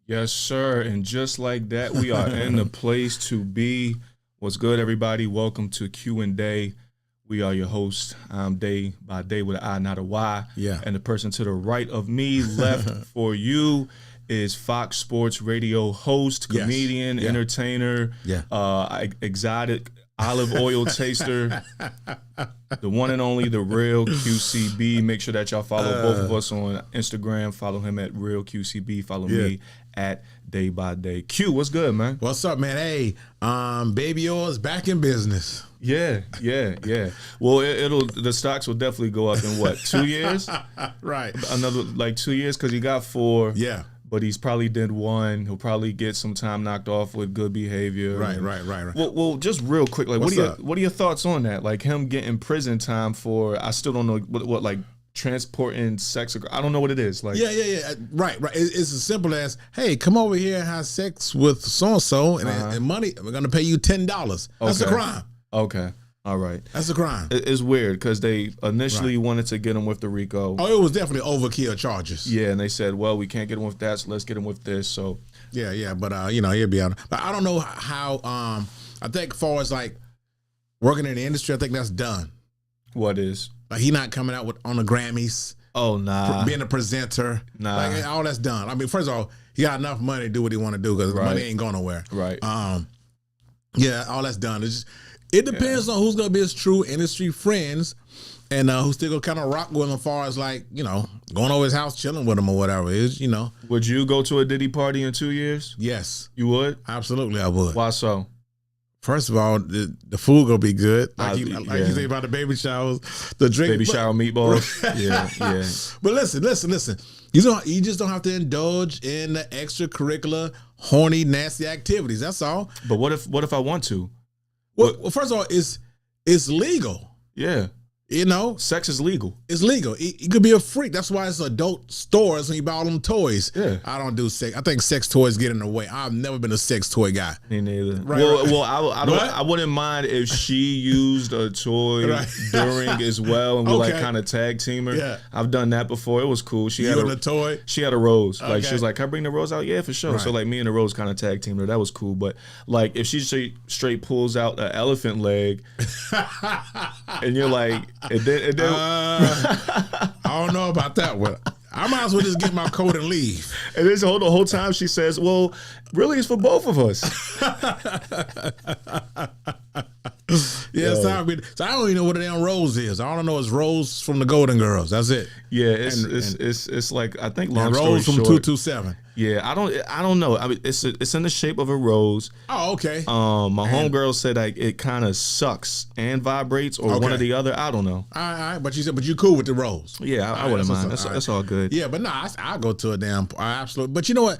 Yes, sir. And just like that, we are in the place to be. What's good, everybody? Welcome to Q Dai. We are your hosts. I'm Day by Day with an I, not a Y. Yeah. And the person to the right of me, left for you, is Fox Sports Radio host, comedian, entertainer, exotic olive oil taster, the one and only, the real QCB. Make sure that y'all follow both of us on Instagram. Follow him at real QCB. Follow me at Day by Day. Q, what's good, man? What's up, man? Hey, Baby Oil's back in business. Yeah. Well, the stocks will definitely go up in what, 2 years? Right. Another 2 years because he got 4. Yeah. But he's probably did 1. He'll probably get some time knocked off with good behavior. Right. Well, just real quick, what are your thoughts on that? Like him getting prison time for, I still don't know what like transporting sex. I don't know what it is. Like yeah. Right. It's as simple as, hey, come over here and have sex with so and so, and money. We're gonna pay you $10. That's a crime. Okay. All right. That's a crime. It's weird because they initially wanted to get him with the RICO. Oh, it was definitely overkill charges. Yeah, and they said, well, we can't get him with that, so let's get him with this. So yeah, but he'll be out. But I don't know how. I think as far as like working in the industry, I think that's done. What is? Like he not coming out on the Grammys. Oh, nah. Being a presenter. Nah. Like all that's done. I mean, first of all, he got enough money to do what he want to do because money ain't going nowhere. Right. Yeah, all that's done. It depends on who's gonna be his true industry friends, and who's still gonna kind of rock with him as far as like going over his house, chilling with him or whatever it is. Would you go to a Diddy party in 2 years? Yes, you would. Absolutely, I would. Why so? First of all, the food gonna be good. Like you say about the baby showers, the drink, baby shower meatballs. yeah. But listen. You just don't have to indulge in the extracurricular, horny, nasty activities. That's all. But what if I want to? Well, first of all, it's legal. Yeah. Sex is legal. It's legal. He could be a freak. That's why it's adult stores when you buy all them toys. Yeah. I don't do sex. I think sex toys get in the way. I've never been a sex toy guy. Me neither. Right, well, I wouldn't mind if she used a toy during as well, and we like kind of tag team her. Yeah. I've done that before. It was cool. She had a toy. She had a rose. Like she was like, "Can I bring the rose out?" Yeah, for sure. Right. So like me and the rose kind of tag teamed her. That was cool. But like if she straight pulls out an elephant leg, and you're like, and then I don't know about that one. I might as well just get my coat and leave. And this the whole time she says, well, really it's for both of us. Yeah, so I don't even know what a damn rose is. All I know is Rose from the Golden Girls. That's it. Yeah, it's like I think long story Rose from short, 227. Yeah, I don't know. I mean, it's in the shape of a rose. Oh, okay. My homegirl said like it kind of sucks and vibrates or one or the other. I don't know. All right, but you cool with the rose. Yeah, I wouldn't mind. That's all good. Yeah, but nah, I'll go to a damn absolute. But you know what?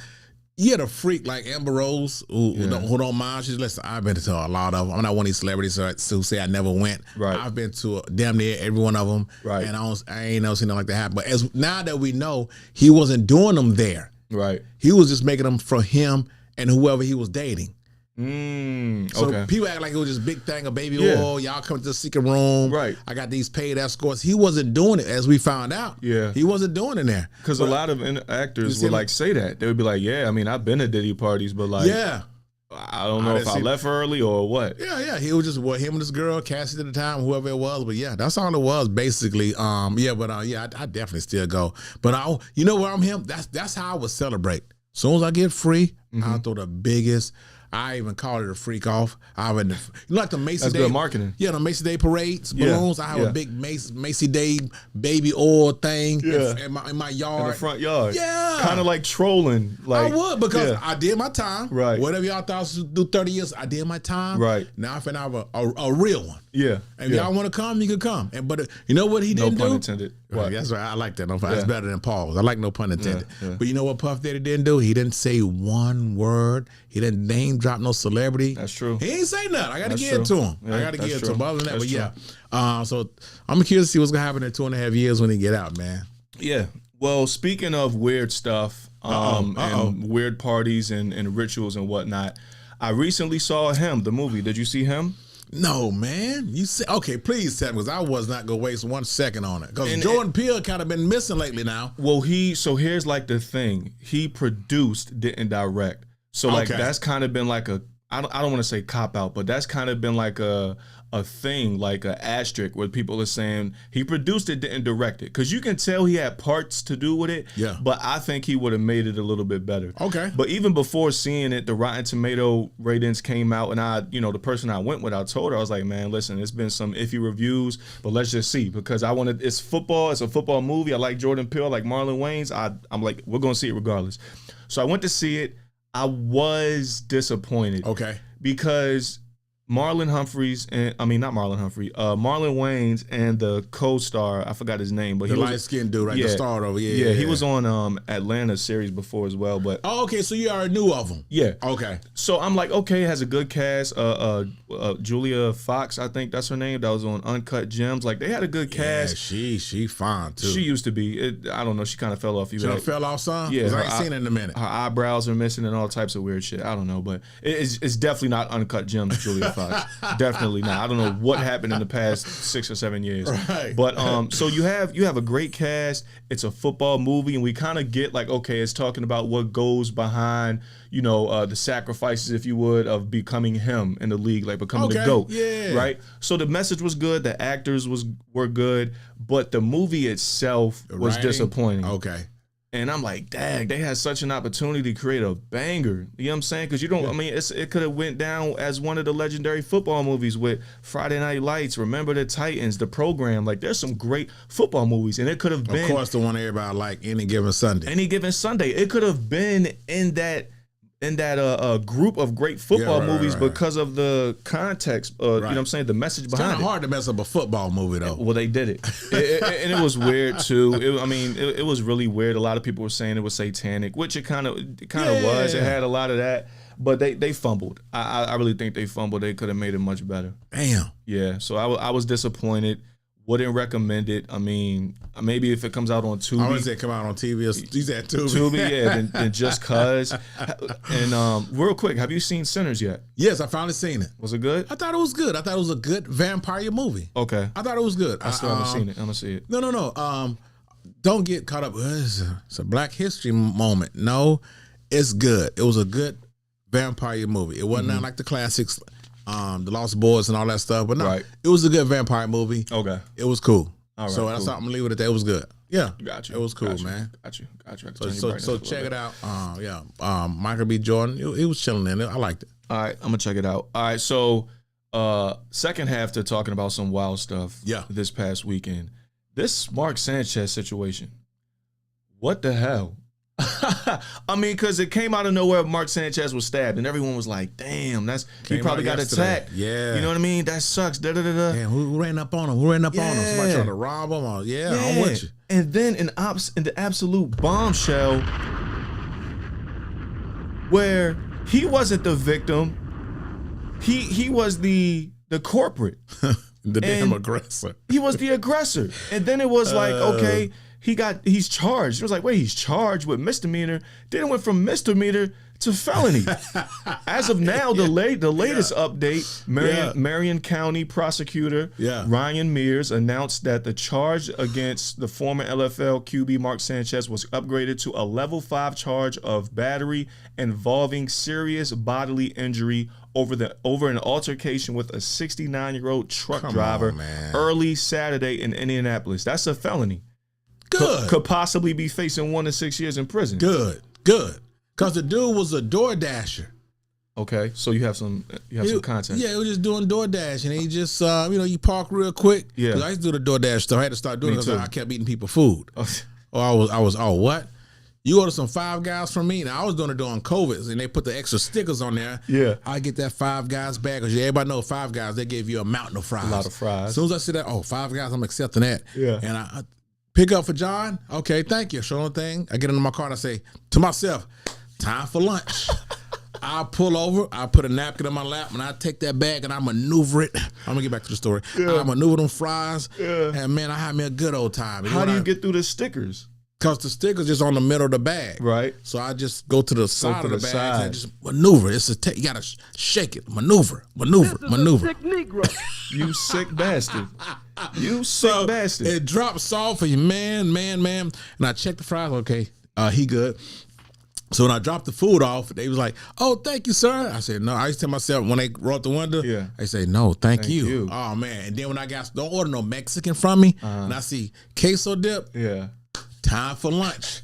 You had a freak like Amber Rose who don't mind. She's listen. I've been to a lot of them. I'm not one of these celebrities who say I never went. Right. I've been to damn near every one of them. Right. And I ain't never seen nothing like that happen. But now that we know, he wasn't doing them there. Right. He was just making them for him and whoever he was dating. So people act like it was this big thing of baby oil. Y'all come to the secret room. Right. I got these paid escorts. He wasn't doing it, as we found out. Yeah. He wasn't doing it there. Because a lot of actors would like say that. They would be like, yeah, I mean, I've been to Diddy parties, but like, I don't know if I left early or what. Yeah. He was just him and this girl, Cassie at the time, whoever it was. But yeah, that's all it was basically. I definitely still go. But you know where I'm him? That's how I would celebrate. As soon as I get free, I'll throw the biggest. I even called it a freak off. Like the Macy That's Day. good marketing. Yeah, the Macy Day parades, balloons. I have a big Macy Day baby oil thing in my yard. In the front yard. Yeah. Kind of like trolling. Like, I would because I did my time. Right. Whatever y'all thought I was do 30 years, I did my time. Right. Now I finna have a real one. Yeah. And if y'all want to come, you can come. But you know what he didn't do? No pun intended. Right. That's right. I like that. It's better than pause. I like no pun intended. Yeah. But you know what Puff Daddy didn't do? He didn't say one word. He didn't name drop no celebrity. That's true. He ain't say nothing. I got to give it to him. Yeah, I got to give it to him. But other than that, that's so I'm curious to see what's going to happen in 2.5 years when he get out, man. Yeah. Well, speaking of weird stuff and weird parties and rituals and whatnot, I recently saw the movie. Did you see him? No, man. You say okay? Please tell me, because I was not gonna waste 1 second on it. Because Jordan Peele kind of been missing lately now. Well, so here's like the thing: he produced, didn't direct. So like that's kind of been like I don't want to say cop out, but that's kind of been like a thing, like an asterisk where people are saying he produced it, didn't direct it, because you can tell he had parts to do with it. Yeah. But I think he would have made it a little bit better. Okay. But even before seeing it, the Rotten Tomato ratings came out, and the person I went with, I told her, I was like, man, listen, it's been some iffy reviews, but let's just see, because it's football, it's a football movie. I like Jordan Peele, I like Marlon Wayans. I'm like, we're gonna see it regardless. So I went to see it. I was disappointed. Okay. Because Marlon Wayans and the co-star, I forgot his name, but the light-skinned dude, right? Yeah, the star over. Yeah, he was on Atlanta series before as well. But okay, so you already knew of him. Yeah. Okay. So I'm like, okay, it has a good cast. Julia Fox, I think that's her name. That was on Uncut Gems. Like, they had a good cast. Yeah, she fine too. She used to be. I don't know. She kind of fell off. She fell off some. Yeah, I ain't seen it in a minute. Her eyebrows are missing and all types of weird shit. I don't know, but it's definitely not Uncut Gems, Julia Fox. Definitely not. I don't know what happened in the past 6 or 7 years. Right. But so you have a great cast. It's a football movie, and we kind of get like, okay, it's talking about what goes behind, the sacrifices, if you would, of becoming him in the league, like becoming the GOAT. Yeah. Right. So the message was good. The actors were good, but the movie itself was disappointing. Okay. And I'm like, dang, they had such an opportunity to create a banger. You know what I'm saying? Because it could have went down as one of the legendary football movies with Friday Night Lights, Remember the Titans, The Program. Like, there's some great football movies, and it could have been, of course, the one everybody like, Any Given Sunday. Any Given Sunday. It could have been in that group of great football movies because of the context, you know what I'm saying, the message behind it. It's kind of hard to mess up a football movie, though. Well, they did it. And it was weird, too. It was really weird. A lot of people were saying it was satanic, which it kind of was. It had a lot of that. But they fumbled. I really think they fumbled. They could have made it much better. Damn. Yeah, so I was disappointed. Wouldn't recommend it. I mean, maybe if it comes out on Tubi. I always say come out on TV. You said Tubi. Tubi, yeah, then just cuz. And real quick, have you seen Sinners yet? Yes, I finally seen it. Was it good? I thought it was good. I thought it was a good vampire movie. Okay. I thought it was good. I still haven't seen it. I'm gonna see it. No. Don't get caught up. It's a Black History moment. No, it's good. It was a good vampire movie. It wasn't not like the classics. The Lost Boys and all that stuff, but no, It was a good vampire movie. Okay, it was cool. All right, so that's something to leave it at that. It was good. Yeah, got you. It was cool, man. Got you. So check it out. Michael B. Jordan, he was chilling in it. I liked it. All right, I'm gonna check it out. All right, so second half to talking about some wild stuff. Yeah, this past weekend, this Mark Sanchez situation. What the hell? I mean, because it came out of nowhere. Mark Sanchez was stabbed, and everyone was like, "Damn, he probably got attacked." Yeah, you know what I mean? That sucks. Damn, who ran up on him? Somebody trying to rob him? I'm with you. And then in the absolute bombshell, where he wasn't the victim, he was the corporate, damn aggressor. He was the aggressor, and then it was like, okay. He's charged. It was like, wait, he's charged with misdemeanor. Then it went from misdemeanor to felony. As of now, the latest update, Marion County prosecutor Ryan Mears announced that the charge against the former LFL QB Mark Sanchez was upgraded to a level 5 charge of battery involving serious bodily injury over an altercation with a 69-year-old truck driver early Saturday in Indianapolis. That's a felony. Good. Could possibly be facing 1 to 6 years in prison. Good. Because the dude was a door dasher. Okay, so you have some content. Yeah, he was just doing DoorDash, and he just you park real quick. Yeah, I used to do the DoorDash stuff. I had to start doing it because I kept eating people food. I was what? You order some Five Guys from me? Now I was doing it during COVID, and they put the extra stickers on there. Yeah, I get that Five Guys bag because everybody know Five Guys. They gave you a mountain of fries. A lot of fries. As soon as I see that, Five Guys, I'm accepting that. Yeah, and I pick up for John. Okay, thank you. Show the thing. I get into my car and I say to myself, time for lunch. I pull over, I put a napkin in my lap, and I take that bag and I maneuver it. I'm gonna get back to the story. I maneuver them fries, and man, I had me a good old time. How do you get through the stickers? Because the sticker's just on the middle of the bag. Right. So I just go to the side of the bag and just maneuver. You got to shake it. Maneuver. Sick Negro. You sick bastard. You sick bastard. It drops off of you, man. And I check the fries. Okay, he good. So when I dropped the food off, they was like, "Oh, thank you, sir." I said, "No." I used to tell myself when they rolled the window, I say, "No, thank you." Oh man! And then when I don't order no Mexican from me, and I see queso dip, time for lunch.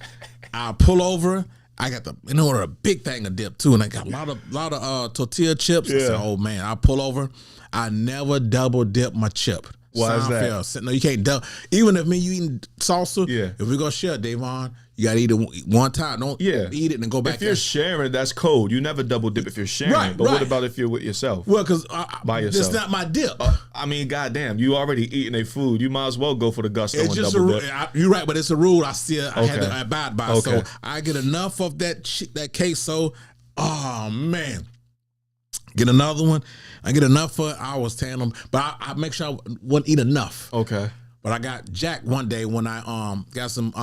I pull over. I got a big thing of dip too, and I got a lot of tortilla chips. I said, "Oh man!" I pull over. I never double dip my chip. Why is that? No, you can't double. Even if you eating salsa, if we go share, Davon, you gotta eat it one time. Don't eat it and go back. If you're sharing, that's cold. You never double dip if you're sharing. But what about if you're with yourself? Well, because by yourself, it's not my dip. I mean, goddamn, you already eating a food. You might as well go for the gusto and double dip. You're right, but it's a rule I had to abide by. Okay. So I get enough of that queso. Oh man, get another one. I get enough for it. I was telling them, but I make sure I wouldn't eat enough. Okay. But I got jacked one day when I got some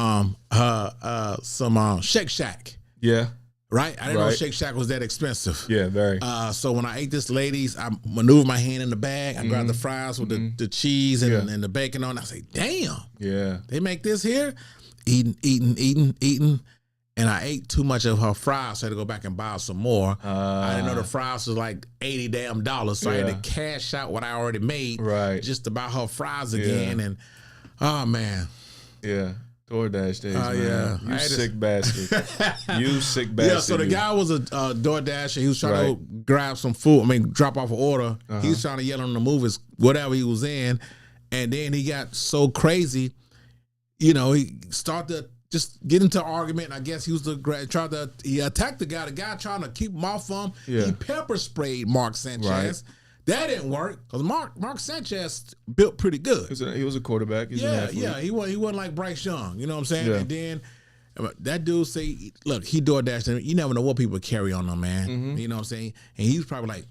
Shake Shack. Yeah. Right? I didn't know Shake Shack was that expensive. Yeah, very. So when I ate this ladies, I maneuvered my hand in the bag. I grabbed the fries with the cheese and the bacon on. I say, damn. Yeah. They make this here? Eating. And I ate too much of her fries, so I had to go back and buy some more. I didn't know the fries was like $80, so I had to cash out what I already made just to buy her fries again. And oh man, DoorDash days, man. Yeah, you sick bastard. You sick bastard. Yeah, so the guy was a DoorDasher. He was trying to grab some food. Drop off an order. He was trying to yell on the movies, whatever he was in, and then he got so crazy. He started to just get into an argument, and I guess he was he attacked the guy. The guy trying to keep him off him. He pepper sprayed Mark Sanchez. Right. That didn't work because Mark Sanchez built pretty good. He was a quarterback. He's an athlete. He wasn't like Bryce Young. You know what I'm saying? Yeah. And then that dude say, look, he DoorDashed him. You never know what people carry on them, man. Mm-hmm. You know what I'm saying? And he's probably like,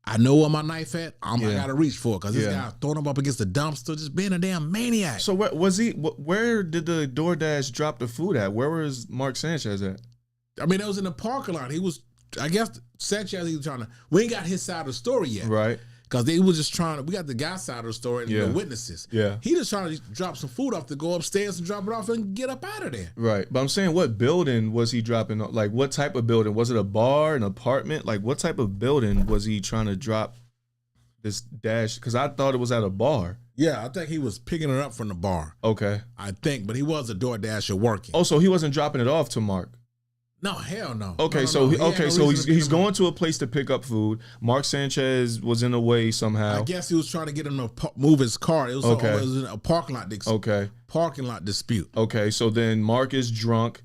I know where my knife at. I got to reach for it because this guy throwing him up against the dumpster, just being a damn maniac. So where did the DoorDash drop the food at? Where was Mark Sanchez at? I mean, it was in the parking lot. He was, I guess, Sanchez, he was trying to, we ain't got his side of the story yet. Right. Because they was just trying to, we got the guy's side of the story and the witnesses. Yeah. He just trying to drop some food off to go upstairs and drop it off and get up out of there. Right. But I'm saying, what building was he dropping? Like, what type of building? Was it a bar, an apartment? Like, what type of building was he trying to drop this dash? Because I thought it was at a bar. Yeah, I think he was picking it up from the bar. Okay. I think, but he was a DoorDasher working. Oh, so he wasn't dropping it off to Mark? No, hell no. Okay, so he's going to a place to pick up food. Mark Sanchez was in the way somehow. I guess he was trying to get him to move his car. It was, it was a parking lot parking lot dispute. Okay, so then Mark is drunk,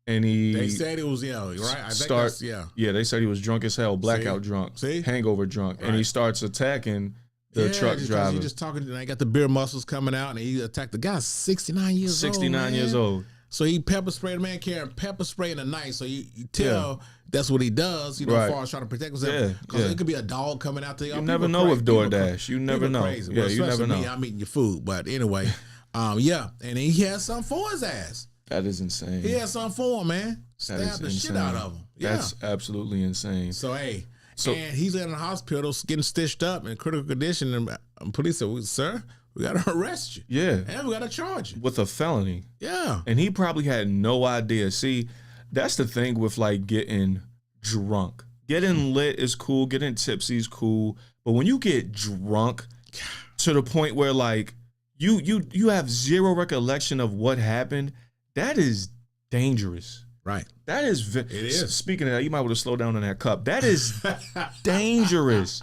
and they said it was right. I think they said he was drunk as hell, blackout drunk, hangover drunk, and he starts attacking the truck driver. He just talking, and I got the beer muscles coming out, and he attacked the guy. 69 years old. 69 years old. So he pepper sprayed the man carrying pepper spray in the night. So you tell that's what he does, as far as trying to protect himself. Because it could be a dog coming out to you. You never know with DoorDash. You never know. Crazy. Yeah, you never know. I'm eating your food. But anyway, and he had something for his ass. That is insane. He had something for him, man. Stabbed the shit out of him. Yeah. That's absolutely insane. So, and he's in the hospital getting stitched up in critical condition. And police said, sir, we got to arrest you. Yeah. And we got to charge you. With a felony. Yeah. And he probably had no idea. See, that's the thing with like getting drunk. Getting lit is cool. Getting tipsy is cool. But when you get drunk to the point where like you have zero recollection of what happened, that is dangerous. Right. That is. It is. Speaking of that, you might want to slow down on that cup. That is dangerous.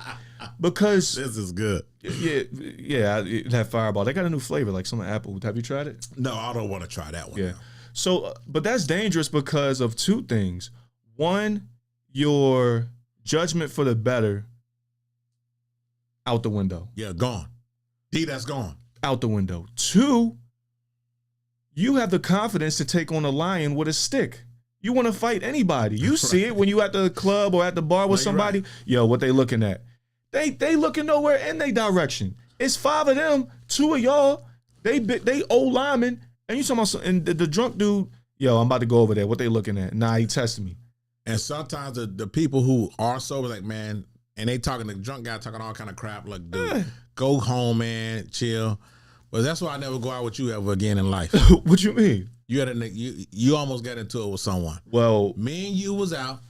Because this is good. Yeah, that Fireball. They got a new flavor, like some apple. Have you tried it? No, I don't want to try that one. Yeah. So, but that's dangerous because of two things. One, your judgment for the better out the window. Yeah, gone. That's gone. Out the window. Two, you have the confidence to take on a lion with a stick. You want to fight anybody. You see it when you at the club or at the bar with somebody. Right. Yo, what they looking at? They looking nowhere in their direction. It's 5 of them, 2 of y'all. They old linemen. And you talking about and the drunk dude, yo, I'm about to go over there. What they looking at? Nah, he tested me. And sometimes the people who are sober, like, man, and they talking, the drunk guy talking all kind of crap, like, dude, go home, man, chill. But that's why I never go out with you ever again in life. What you mean? You almost got into it with someone. Well, me and you was out,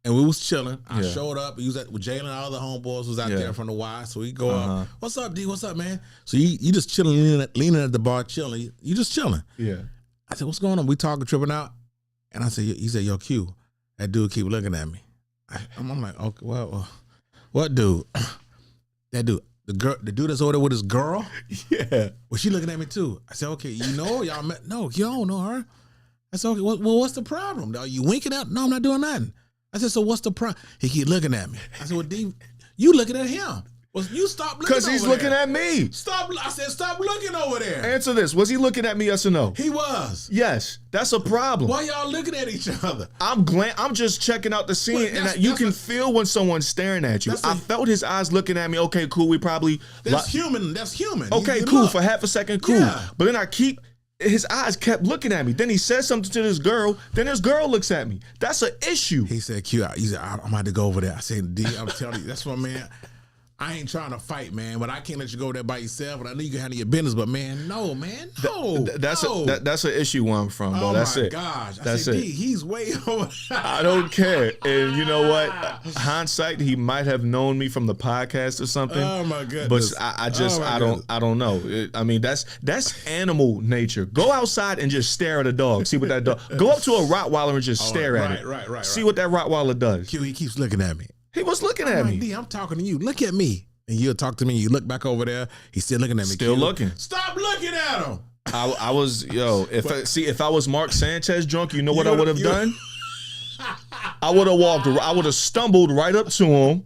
and we was chilling. I showed up. He was with Jalen. All the homeboys was out there from the Y. So we go up. What's up, D? What's up, man? So you just chilling, leaning at the bar, chilling. You just chilling. Yeah. I said, what's going on? We talking, tripping out. And I said, he said, yo, Q, that dude keep looking at me. I'm like, okay, well, what dude? That dude. The dude that's over there with his girl? Yeah. Well, she looking at me too. I said, okay, you know, y'all met? No, you don't know her. I said, okay, well, what's the problem? Are you winking at? No, I'm not doing nothing. I said, so what's the problem? He keep looking at me. I said, well, D, you looking at him. Well, you stop looking over there. Because he's looking at me. Stop. I said, stop looking over there. Answer this. Was he looking at me, yes or no? He was. Yes. That's a problem. Why y'all looking at each other? I'm just checking out the scene, and you can feel when someone's staring at you. I felt his eyes looking at me. Okay, cool. We probably... That's human. That's human. Okay, cool. For half a second, cool. Yeah. But then his eyes kept looking at me. Then he said something to this girl. Then this girl looks at me. That's an issue. He said, Q, I'm about to go over there. I said, D, I'm telling you, that's what, man... I ain't trying to fight, man, but I can't let you go there by yourself. And I know you can handle your business, but man, no, man, no. That's an issue where I'm from, though. That's it. Oh my gosh, that's it. D, he's way over. I don't care. And you know what? Hindsight, he might have known me from the podcast or something. Oh my goodness. But I don't know. I mean, that's animal nature. Go outside and just stare at a dog. See what that dog. Go up to a Rottweiler and just stare at it. Right. See what that Rottweiler does. Q, he keeps looking at me. He was looking at me. D, I'm talking to you. Look at me. And you'll talk to me. You look back over there. He's still looking at me. Still Q. looking. Stop looking at him. I was, if I was Mark Sanchez drunk, you know what I would have done? I would have walked. I would have stumbled right up to him,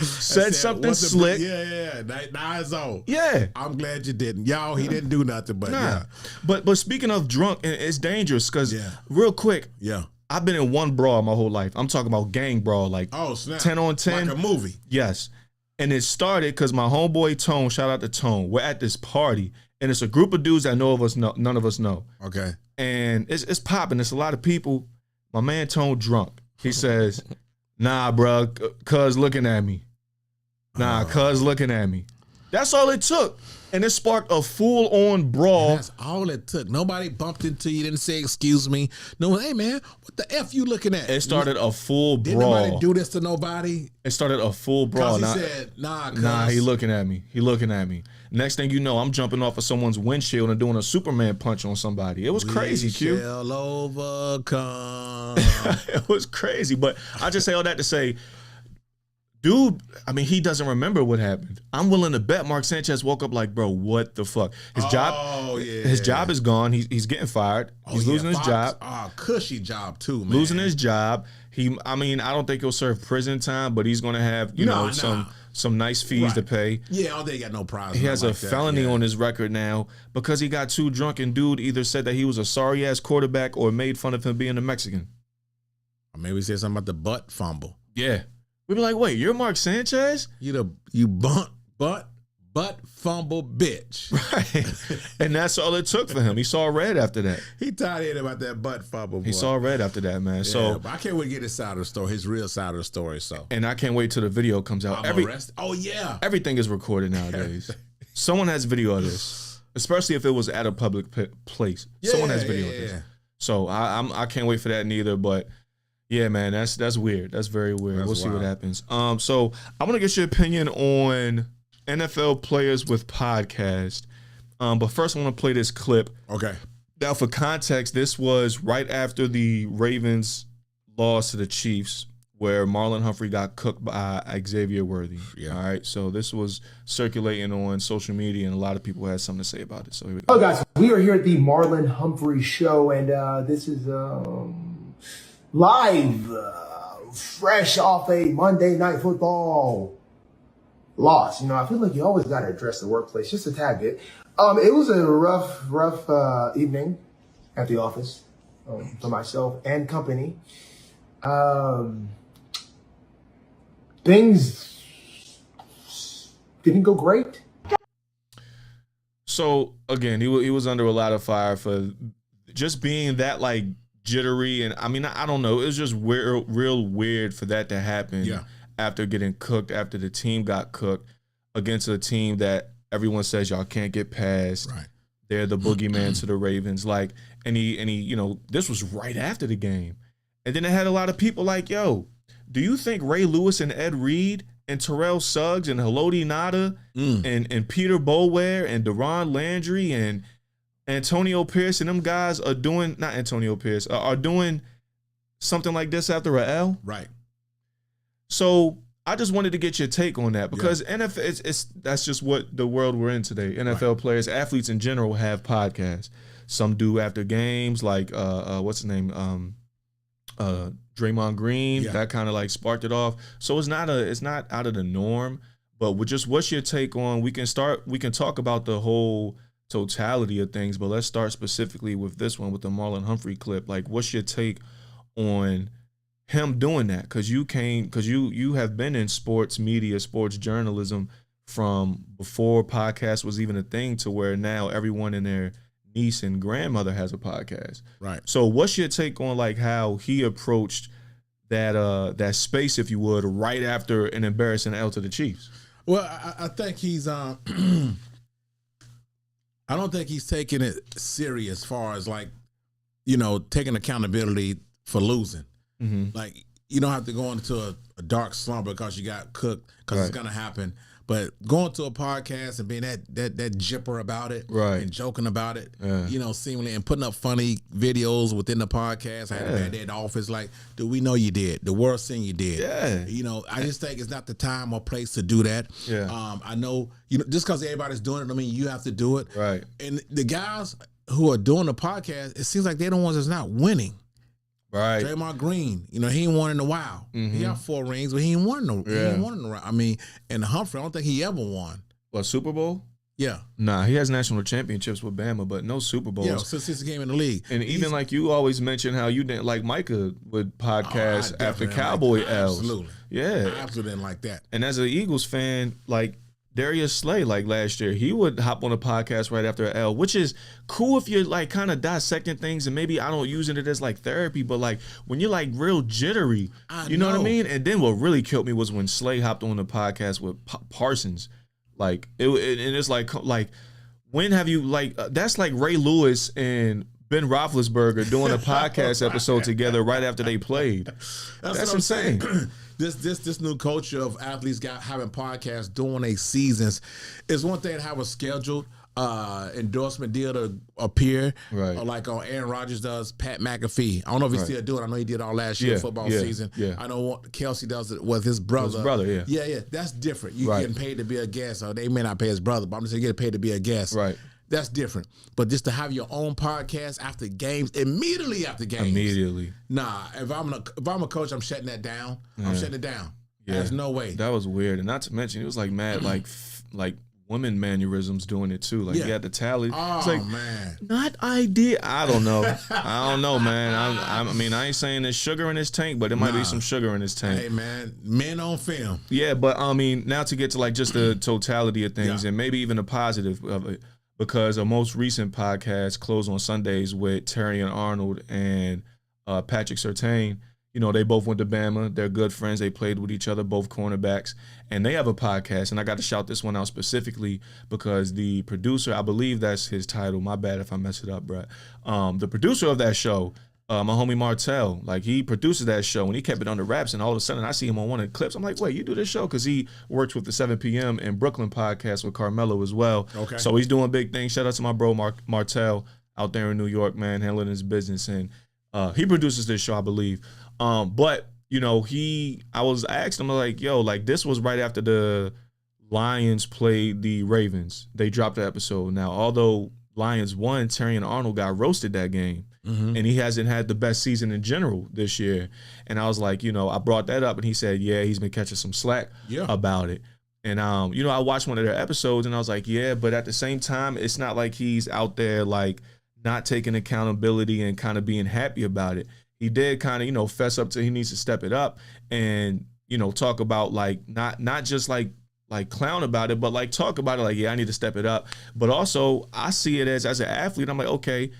said something slick. Yeah. Now it's on. Yeah. I'm glad you didn't. Y'all, he didn't do nothing, but yeah. But speaking of drunk, it's dangerous because real quick. Yeah. I've been in one brawl my whole life. I'm talking about gang brawl, like 10 on 10. Like a movie. Yes. And it started because my homeboy Tone, shout out to Tone, we're at this party, and it's a group of dudes that none of us know. Okay. And it's popping. It's a lot of people. My man Tone drunk. He says, nah, bro, cuz looking at me. Nah, cuz looking at me. That's all it took. And it sparked a full-on brawl. That's all it took. Nobody bumped into you, didn't say, excuse me. No, hey, man, what the F you looking at? It started a full brawl. Didn't nobody do this to nobody? It started a full brawl. Because he said, cuz. Nah, he looking at me. He looking at me. Next thing you know, I'm jumping off of someone's windshield and doing a Superman punch on somebody. It was crazy, Q. We shall overcome. It was crazy. But I just say all that to say, dude, I mean, he doesn't remember what happened. I'm willing to bet Mark Sanchez woke up like, bro, what the fuck? His job is gone. He's getting fired. He's losing his job. Cushy job too, man. Losing his job. I don't think he'll serve prison time, but he's going to have, some nice fees to pay. Yeah, I don't think he got no prize. He has a felony on his record now because he got too drunk, and dude either said that he was a sorry-ass quarterback or made fun of him being a Mexican. Or maybe he said something about the butt fumble. Yeah. We'd be like, wait, you're Mark Sanchez? You butt fumble bitch. Right. And that's all it took for him. He saw red after that. He tired about that butt fumble, boy. He saw red after that, man. Yeah, so but I can't wait to get his side of the story, his real side of the story. So, and I can't wait till the video comes out. Oh yeah. Everything is recorded nowadays. Someone has video of this, especially if it was at a public place. Yeah, Someone has video of this. So I can't wait for that neither, but yeah, man, that's weird. That's very weird. We'll see what happens. So I want to get your opinion on NFL players with podcasts. But first I want to play this clip. Okay. Now for context, this was right after the Ravens lost to the Chiefs, where Marlon Humphrey got cooked by Xavier Worthy. Yeah. All right. So this was circulating on social media, and a lot of people had something to say about it. So here we go. Hello guys, we are here at the Marlon Humphrey Show, and this is live, fresh off a Monday Night Football loss. I feel like you always got to address the workplace just a tad bit. It was a rough evening at the office for myself and company. Things didn't go great. So again, he was under a lot of fire for just being that like jittery, and I mean, I don't know, it was just real weird for that to happen after getting cooked, after the team got cooked against a team that everyone says y'all can't get past. Right. They're the boogeyman to the Ravens. Like, and he, you know, this was right after the game. And then it had a lot of people like, yo, do you think Ray Lewis and Ed Reed and Terrell Suggs and Haloti Ngata and Peter Boulware and Deron Landry and Antonio Pierce and them guys are doing, not Antonio Pierce, are doing something like this after a L? Right. So I just wanted to get your take on that, because NFL, that's just what the world we're in today. NFL players, athletes in general have podcasts. Some do after games, like what's his name, Draymond Green. That kind of like sparked it off. So it's not out of the norm. But what's your take on? We can talk about the whole totality of things, but let's start specifically with this one, with the Marlon Humphrey clip. Like, what's your take on him doing that? Because you have been in sports media, sports journalism from before podcast was even a thing, to where now everyone and their niece and grandmother has a podcast. Right. So what's your take on like how he approached that space, if you would, right after an embarrassing L to the Chiefs? Well, I think he's I don't think he's taking it serious as far as like, you know, taking accountability for losing. Mm-hmm. Like, you don't have to go into a dark slumber because you got cooked, because it's gonna happen. But going to a podcast and being that jipper about it, and joking about it, you know, seemingly, and putting up funny videos within the podcast. I had a bad day at the office. Like, dude, we know you did the worst thing you did. Yeah, you know, I just think it's not the time or place to do that. Yeah, I know, you know, just because everybody's doing it, I mean, you have to do it. Right. And the guys who are doing the podcast, it seems like they're the ones that's not winning. Right. Draymond Green, you know, he ain't won in a while. Mm-hmm. He got 4 rings, but he ain't won in a while. I mean, and Humphrey, I don't think he ever won. What, Super Bowl? Yeah. Nah, he has national championships with Bama, but no Super Bowls. Yeah, since he came in the league. And even like you always mention how you didn't like Micah would podcast after Cowboy L's. Absolutely. Yeah. I absolutely didn't like that. And as an Eagles fan, like Darius Slay, like last year, he would hop on a podcast right after an L, which is cool if you're like kind of dissecting things, and maybe I don't using it as like therapy, but like when you're like real jittery, you know what I mean? And then what really killed me was when Slay hopped on the podcast with Parsons. Like and it's like when have you like that's like Ray Lewis and Ben Roethlisberger doing a podcast episode together right after they played. That's what I'm saying. This new culture of athletes having podcasts during their seasons is one thing to have a scheduled endorsement deal to appear, right? Or like on Aaron Rodgers does, Pat McAfee. I don't know if he's still doing it. I know he did all last year football season. Yeah. I know what Kelsey does it with his brother. Yeah. That's different. You getting paid to be a guest, or they may not pay his brother, but I'm just saying getting paid to be a guest. Right. That's different. But just to have your own podcast after games, immediately after games. Immediately. Nah, if I'm a coach, I'm shutting that down. I'm shutting it down. Yeah. There's no way. That was weird. And not to mention, it was like mad, like women mannerisms doing it too. Like you had to tally. Oh, it's like, man. Not idea. I don't know. Man. I mean, I ain't saying there's sugar in this tank, but there might be some sugar in this tank. Hey, man. Men on film. Yeah, but I mean, now to get to like just the totality of things and maybe even the positive of it. Because a most recent podcast, Close on Sundays, with Terry and Arnold and Patrick Surtain, you know, they both went to Bama. They're good friends. They played with each other, both cornerbacks. And they have a podcast. And I got to shout this one out specifically because the producer, I believe that's his title. My bad if I mess it up, Brett. The producer of that show, my homie Martell, like he produces that show and he kept it under wraps, and all of a sudden I see him on one of the clips. I'm like, wait, you do this show? Because he works with the 7 p.m. in Brooklyn podcast with Carmelo as well. Okay. So he's doing big things. Shout out to my bro Martell out there in New York, man, handling his business. And he produces this show, I believe. But, you know, I asked him, like, yo, like this was right after the Lions played the Ravens. They dropped the episode. Now, although Lions won, Terry and Arnold got roasted that game. Mm-hmm. And he hasn't had the best season in general this year. And I was like, you know, I brought that up, and he said, yeah, he's been catching some slack about it. And, you know, I watched one of their episodes, and I was like, yeah, but at the same time, it's not like he's out there, like, not taking accountability and kind of being happy about it. He did kind of, you know, fess up to he needs to step it up and, you know, talk about, like, not just, like, like clown about it, but like talk about it like, yeah, I need to step it up. But also I see it as an athlete, I'm like, okay,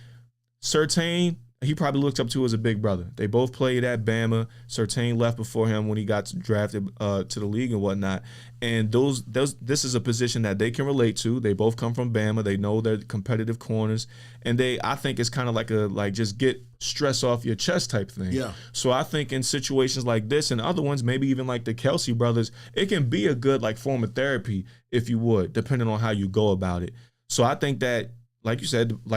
Surtain, he probably looked up to as a big brother. They both played at Bama. Surtain left before him when he got drafted to the league and whatnot. And this is a position that they can relate to. They both come from Bama. They know they're competitive corners. And I think it's kind of like just get stress off your chest type thing. Yeah. So I think in situations like this and other ones, maybe even like the Kelsey brothers, it can be a good like form of therapy, if you would, depending on how you go about it. So I think that, like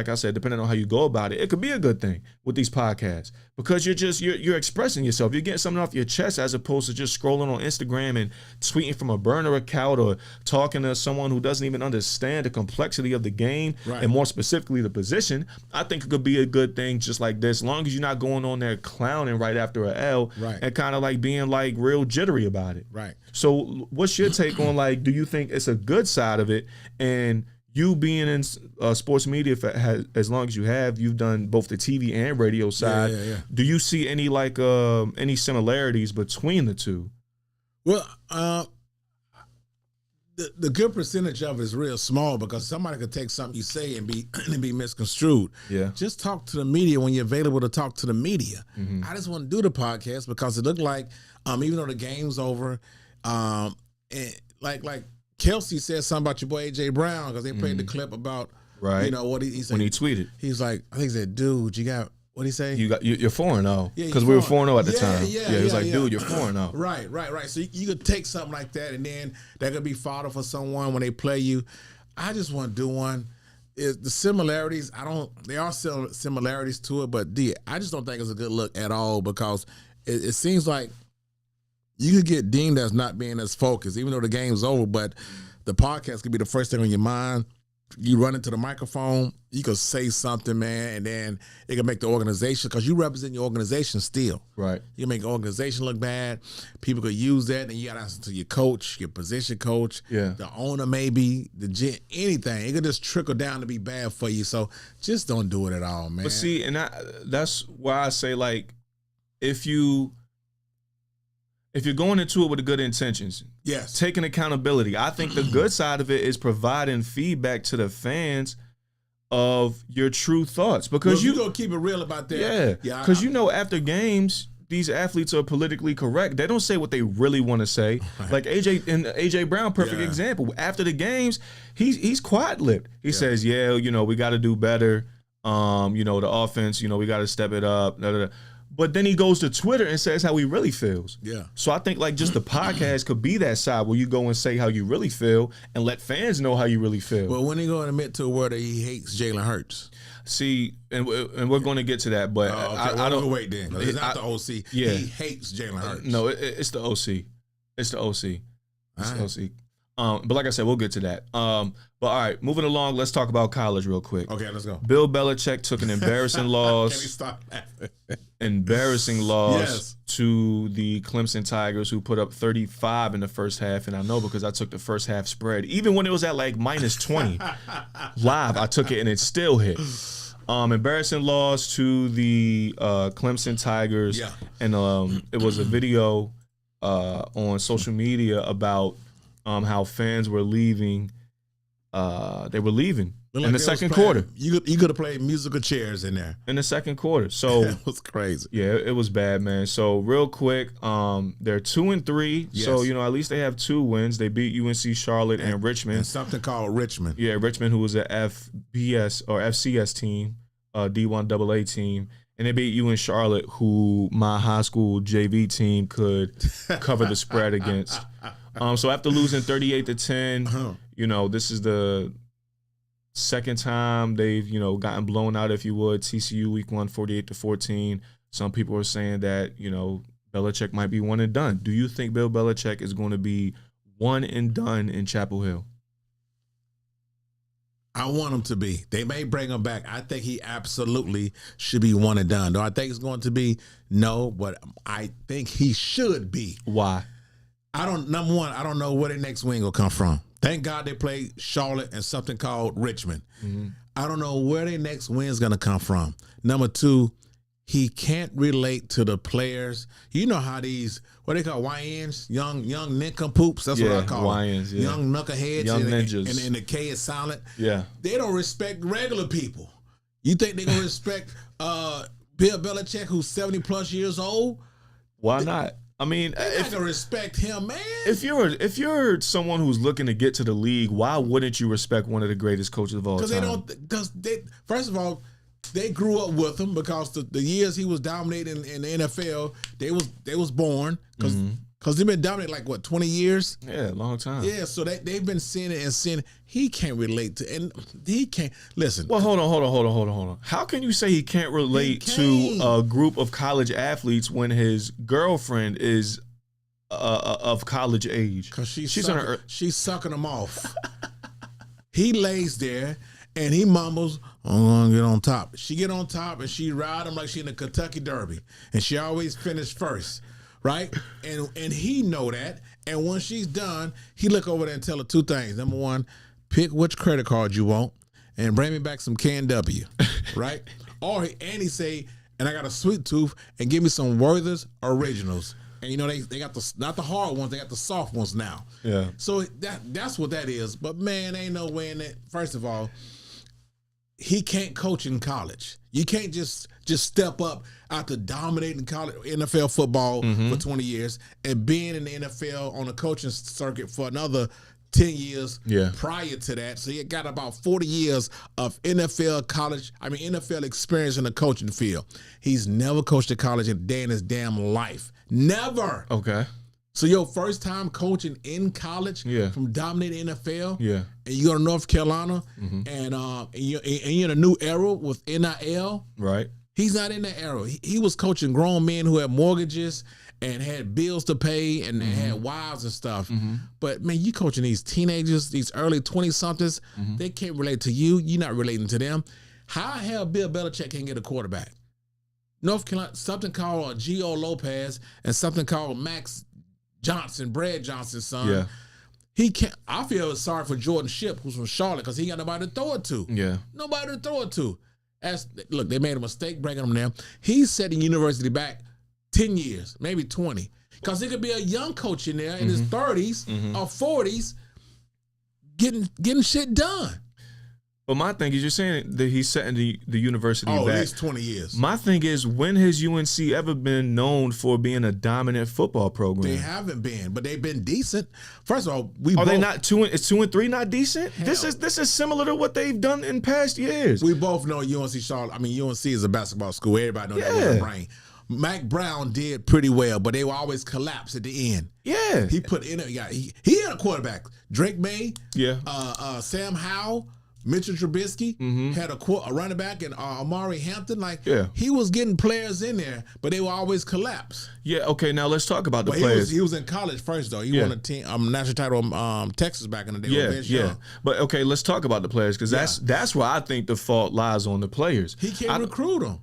I said, depending on how you go about it, it could be a good thing with these podcasts because you're expressing yourself. You're getting something off your chest as opposed to just scrolling on Instagram and tweeting from a burner account or talking to someone who doesn't even understand the complexity of the game and more specifically the position. I think it could be a good thing just like this, as long as you're not going on there clowning right after a L and kind of like being like real jittery about it. Right. So what's your take on like, do you think it's a good side of it? And you being in sports media for as long as you've done both the TV and radio side. Yeah. Do you see any like any similarities between the two? Well, the good percentage of it is real small because somebody could take something you say and be misconstrued. Yeah. Just talk to the media when you're available to talk to the media. Mm-hmm. I just want to do the podcast because it looked like even though the game's over, and like Kelsey said something about your boy A.J. Brown because they played the clip about what he said. When he tweeted. He's like, I think he said, dude, you got, what'd he say? You're 4-0 because we were 4-0 at the time. He was like, dude, you're 4-0. Right. So you could take something like that and then that could be fodder for someone when they play you. I just want to do one. The similarities, there are similarities to it, but I just don't think it's a good look at all because it seems like you could get deemed as not being as focused, even though the game's over, but the podcast could be the first thing on your mind. You run into the microphone, you could say something, man, and then it can make the organization, because you represent your organization still. Right. You can make the organization look bad. People could use that, and you got to answer to your coach, your position coach, the owner maybe, anything. It could just trickle down to be bad for you. So just don't do it at all, man. But see, and that's why I say, like, if you're going into it with the good intentions, taking accountability. I think the good side of it is providing feedback to the fans of your true thoughts, because you gonna keep it real about that. Yeah, because after games, these athletes are politically correct. They don't say what they really want to say. Right. Like AJ Brown, perfect example. After the games, he's quiet-lipped. He says, we got to do better. The offense, we got to step it up. But then he goes to Twitter and says how he really feels. Yeah. So I think like just the podcast could be that side where you go and say how you really feel and let fans know how you really feel. Well, when he going to admit to a word that he hates Jalen Hurts? See, and we're going to get to that, but I don't wait then. It's not the OC. Yeah. He hates Jalen Hurts. No, it's the OC. It's the OC. It's the OC. But like I said, we'll get to that. But all right, moving along, let's talk about college real quick. Okay, let's go. Bill Belichick took an embarrassing loss. Can we stop laughing? Embarrassing loss to the Clemson Tigers, who put up 35 in the first half. And I know because I took the first half spread. Even when it was at like minus 20 live, I took it and it still hit. Embarrassing loss to the Clemson Tigers. Yeah. And it was a video on social media about how fans were leaving. They were leaving in the second quarter. You could have played musical chairs in there. In the second quarter. So it was crazy. Yeah, it was bad, man. So real quick, they're 2-3. Yes. So, at least they have 2 wins. They beat UNC Charlotte and Richmond. And something called Richmond. Yeah, Richmond, who was an FBS or FCS team, D1 AA team. And they beat UNC Charlotte, who my high school JV team could cover the spread against. So after losing 38-10, this is the second time they've, gotten blown out, if you would. TCU week 1, 48-14. Some people are saying that, Belichick might be one and done. Do you think Bill Belichick is going to be one and done in Chapel Hill? I want him to be. They may bring him back. I think he absolutely should be one and done. Do I think it's going to be? No, but I think he should be. Why? Number one, I don't know where the next win will come from. Thank God they played Charlotte and something called Richmond. Mm-hmm. I don't know where their next win is going to come from. Number two, he can't relate to the players. You know how these, what they call YNs, young nincompoops. That's what I call YNs, them. Young knuckleheads. Young ninjas. And the K is silent. Yeah. They don't respect regular people. You think they're going to respect Bill Belichick, who's 70 plus years old? Why not? I mean, they're not going to respect him, man. If you're someone who's looking to get to the league, why wouldn't you respect one of the greatest coaches of all time? Because first of all, they grew up with him because the years he was dominating in the NFL, they was born because they've been dominating like what 20 years. Yeah, a long time. Yeah, so they've been seeing it and seeing it. He can't relate to, and he can't listen. Well, hold on. How can you say he can't relate to a group of college athletes when his girlfriend is of college age? Because she's sucking him off. He lays there. And he mumbles, I'm going to get on top. She get on top and she ride him like she in the Kentucky Derby. And she always finish first, right? And he know that. And when she's done, he look over there and tell her two things. Number one, pick which credit card you want and bring me back some KW, right? He say, and I got a sweet tooth and give me some Werther's Originals. And you know they got not the hard ones, they got the soft ones now. Yeah. So that's what that is. But man, ain't no way in it. First of all, he can't coach in college. You can't just step up after dominating college NFL football for 20 years and being in the NFL on the coaching circuit for another 10 years prior to that. So you got about 40 years of NFL experience in the coaching field. He's never coached at college a day in his damn life. Never. Okay. So your first time coaching in college from dominating NFL, and you go to North Carolina, and you're in a new era with NIL. Right. He's not in that era. He was coaching grown men who had mortgages and had bills to pay and had wives and stuff. But man, you coaching these teenagers, these early 20-somethings, they can't relate to you. You're not relating to them. How the hell Bill Belichick can get a quarterback? North Carolina, something called Gio Lopez and something called Max Johnson, Brad Johnson's son. Yeah. He can't. I feel sorry for Jordan Shipp, who's from Charlotte, because he got nobody to throw it to. Yeah. Nobody to throw it to. Look, they made a mistake bringing him there. He's setting university back 10 years, maybe 20. Because there could be a young coach in there in his 30s or 40s getting shit done. But my thing is, you're saying that he's setting the university back. At least 20 years. My thing is, when has UNC ever been known for being a dominant football program? They haven't been, but they've been decent. First of all, they not 2-3 not decent? Hell. This is similar to what they've done in past years. We both know UNC Charlotte. I mean, UNC is a basketball school. Everybody knows that with a brain. Mac Brown did pretty well, but they will always collapse at the end. Yeah, he put in he had a quarterback. Drake May. Yeah. Sam Howell. Mitchell Trubisky had a running back, and Amari Hampton. He was getting players in there, but they will always collapse. Yeah. Okay. Now let's talk about the players. He was in college first, though. He won a national title Texas back in the day. Yeah. But okay, let's talk about the players because that's where I think the fault lies on the players. He can't recruit them.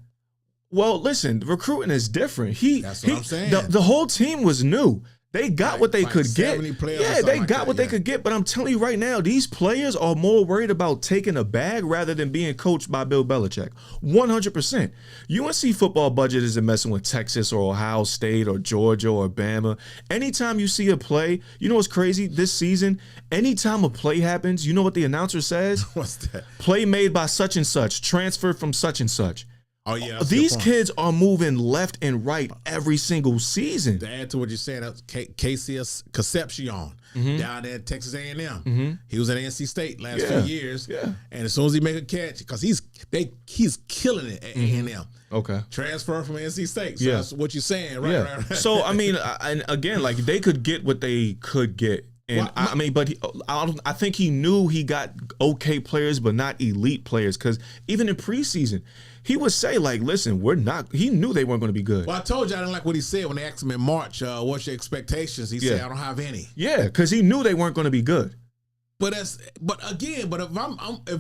Well, listen, recruiting is different. That's what I'm saying. The whole team was new. They got what they could get. Yeah, they got what they could get. But I'm telling you right now, these players are more worried about taking a bag rather than being coached by Bill Belichick. 100%. UNC football budget isn't messing with Texas or Ohio State or Georgia or Bama. Anytime you see a play, you know what's crazy? This season, anytime a play happens, you know what the announcer says? What's that? Play made by such and such, transferred from such and such. Oh, yeah. These kids are moving left and right every single season. To add to what you're saying, that's Casey Concepcion down there at Texas A&M. He was at NC State last few years. Yeah. And as soon as he make a catch, because he's killing it at A&M. Okay. Transfer from NC State. So that's what you're saying, right? Yeah. Right. So, I mean, and again, they could get what they could get. And I think he knew he got okay players, but not elite players. Because even in preseason, he would say, listen, he knew they weren't going to be good. Well, I told you I didn't like what he said when they asked him in March, what's your expectations? He said, I don't have any. Yeah, because he knew they weren't going to be good. But if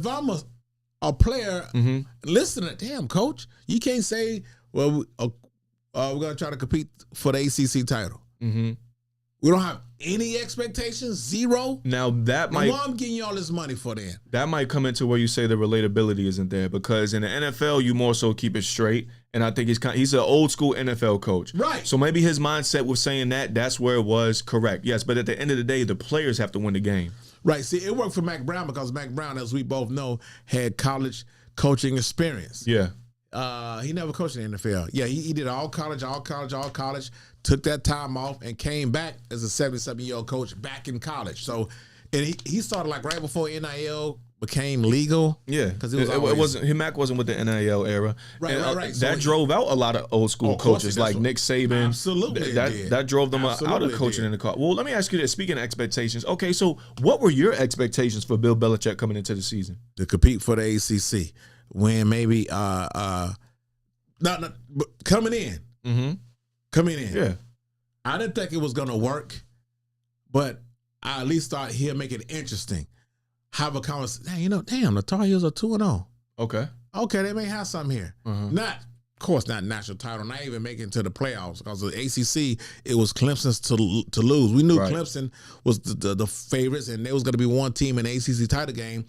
I'm a player, listen, damn, coach, you can't say, well, we're going to try to compete for the ACC title. We don't have any expectations, zero. Now that might. Well, I'm giving you all this money for then. That might come into where you say the relatability isn't there, because in the NFL you more so keep it straight, and I think he's an old school NFL coach. Right. So maybe his mindset was saying that's where it was correct. Yes, but at the end of the day, the players have to win the game. Right. See, it worked for Mac Brown because Mac Brown, as we both know, had college coaching experience. Yeah. He never coached in the NFL. Yeah, he did all college, took that time off and came back as a 77-year-old coach back in college. So, and he started like right before NIL became legal. Yeah, because Mac wasn't with the NIL era. Right. That drove out a lot of old school coaches like Nick Saban. Absolutely, that drove them out of coaching in the car. Well, let me ask you this. Speaking of expectations, okay, so what were your expectations for Bill Belichick coming into the season? To compete for the ACC, when maybe coming in. Mm-hmm. Coming in. Yeah. I didn't think it was going to work, but I at least thought he'd make it interesting. Have a conversation. The Tar Heels are 2-0. Okay. Okay, they may have something here. Uh-huh. Of course, not national title, not even making it to the playoffs, because the ACC, it was Clemson's to lose. We knew Clemson was the favorites, and there was going to be one team in the ACC title game.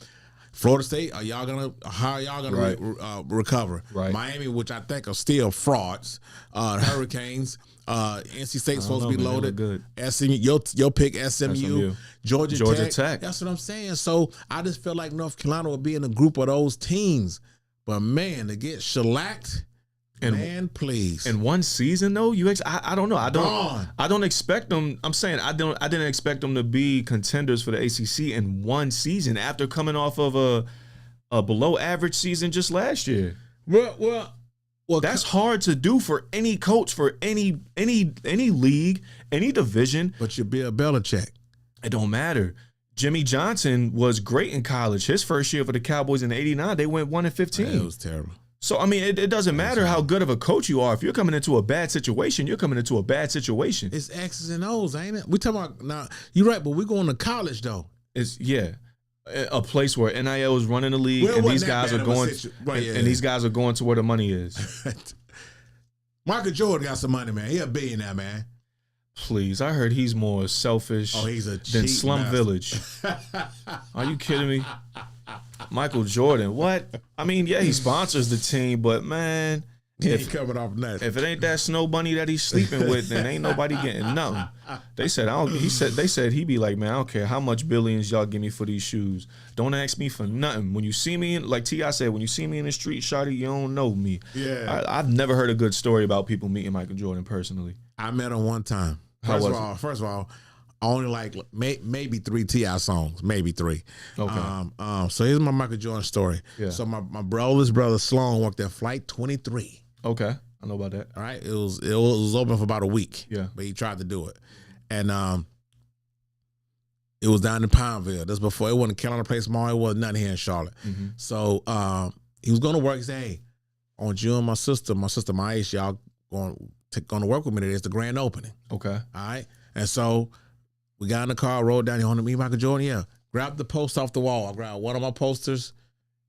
Florida State, how are y'all gonna recover? Right. Miami, which I think are still frauds. Hurricanes. NC State's supposed to be loaded. Good. SMU, your pick, SMU. Georgia Tech. That's what I'm saying. So I just feel like North Carolina would be in a group of those teams. But man, to get shellacked, man, please. In one season though, I don't know. I don't expect them. I'm saying I didn't expect them to be contenders for the ACC in one season after coming off of a below average season just last year. Well, that's hard to do for any coach, for any league, any division. But you're Bill Belichick. It don't matter. Jimmy Johnson was great in college. His first year for the Cowboys in '89, they went 1-15. Man, it was terrible. So, I mean, it doesn't matter how good of a coach you are. If you're coming into a bad situation, you're coming into a bad situation. It's X's and O's, ain't it? We talking about now. You're right, but we're going to college though. It's a place where NIL is running the league, and these guys are going, these guys are going to where the money is. Michael Jordan got some money, man. He a billionaire, man. Please, I heard he's more selfish than Slum Village. Are you kidding me? Michael Jordan, what? I mean, yeah, he sponsors the team, but man, if coming off nuts. If it ain't that snow bunny that he's sleeping with, then ain't nobody getting nothing. They said he'd be like, man, I don't care how much billions y'all give me for these shoes. Don't ask me for nothing. When you see me, like T.I. said, when you see me in the street, shawty, you don't know me. Yeah. I've never heard a good story about people meeting Michael Jordan personally. I met him one time. First of all, only like maybe 3 T.I. songs, maybe 3. Okay. So here's my Michael Jordan story. Yeah. So my oldest brother Sloan worked at Flight 23. Okay, I know about that. All right, it was open for about a week. Yeah, but he tried to do it, and it was down in Pineville. This before it wasn't Carolina Place Mall. It wasn't nothing here in Charlotte. Mm-hmm. So he was going to work. He said, "Hey, I want you and my sister Maisha, y'all going to work with me today. It's the grand opening." Okay. All right, and so we got in the car, rode down. You want to meet Michael Jordan? Yeah. Grabbed the post off the wall. I grabbed one of my posters.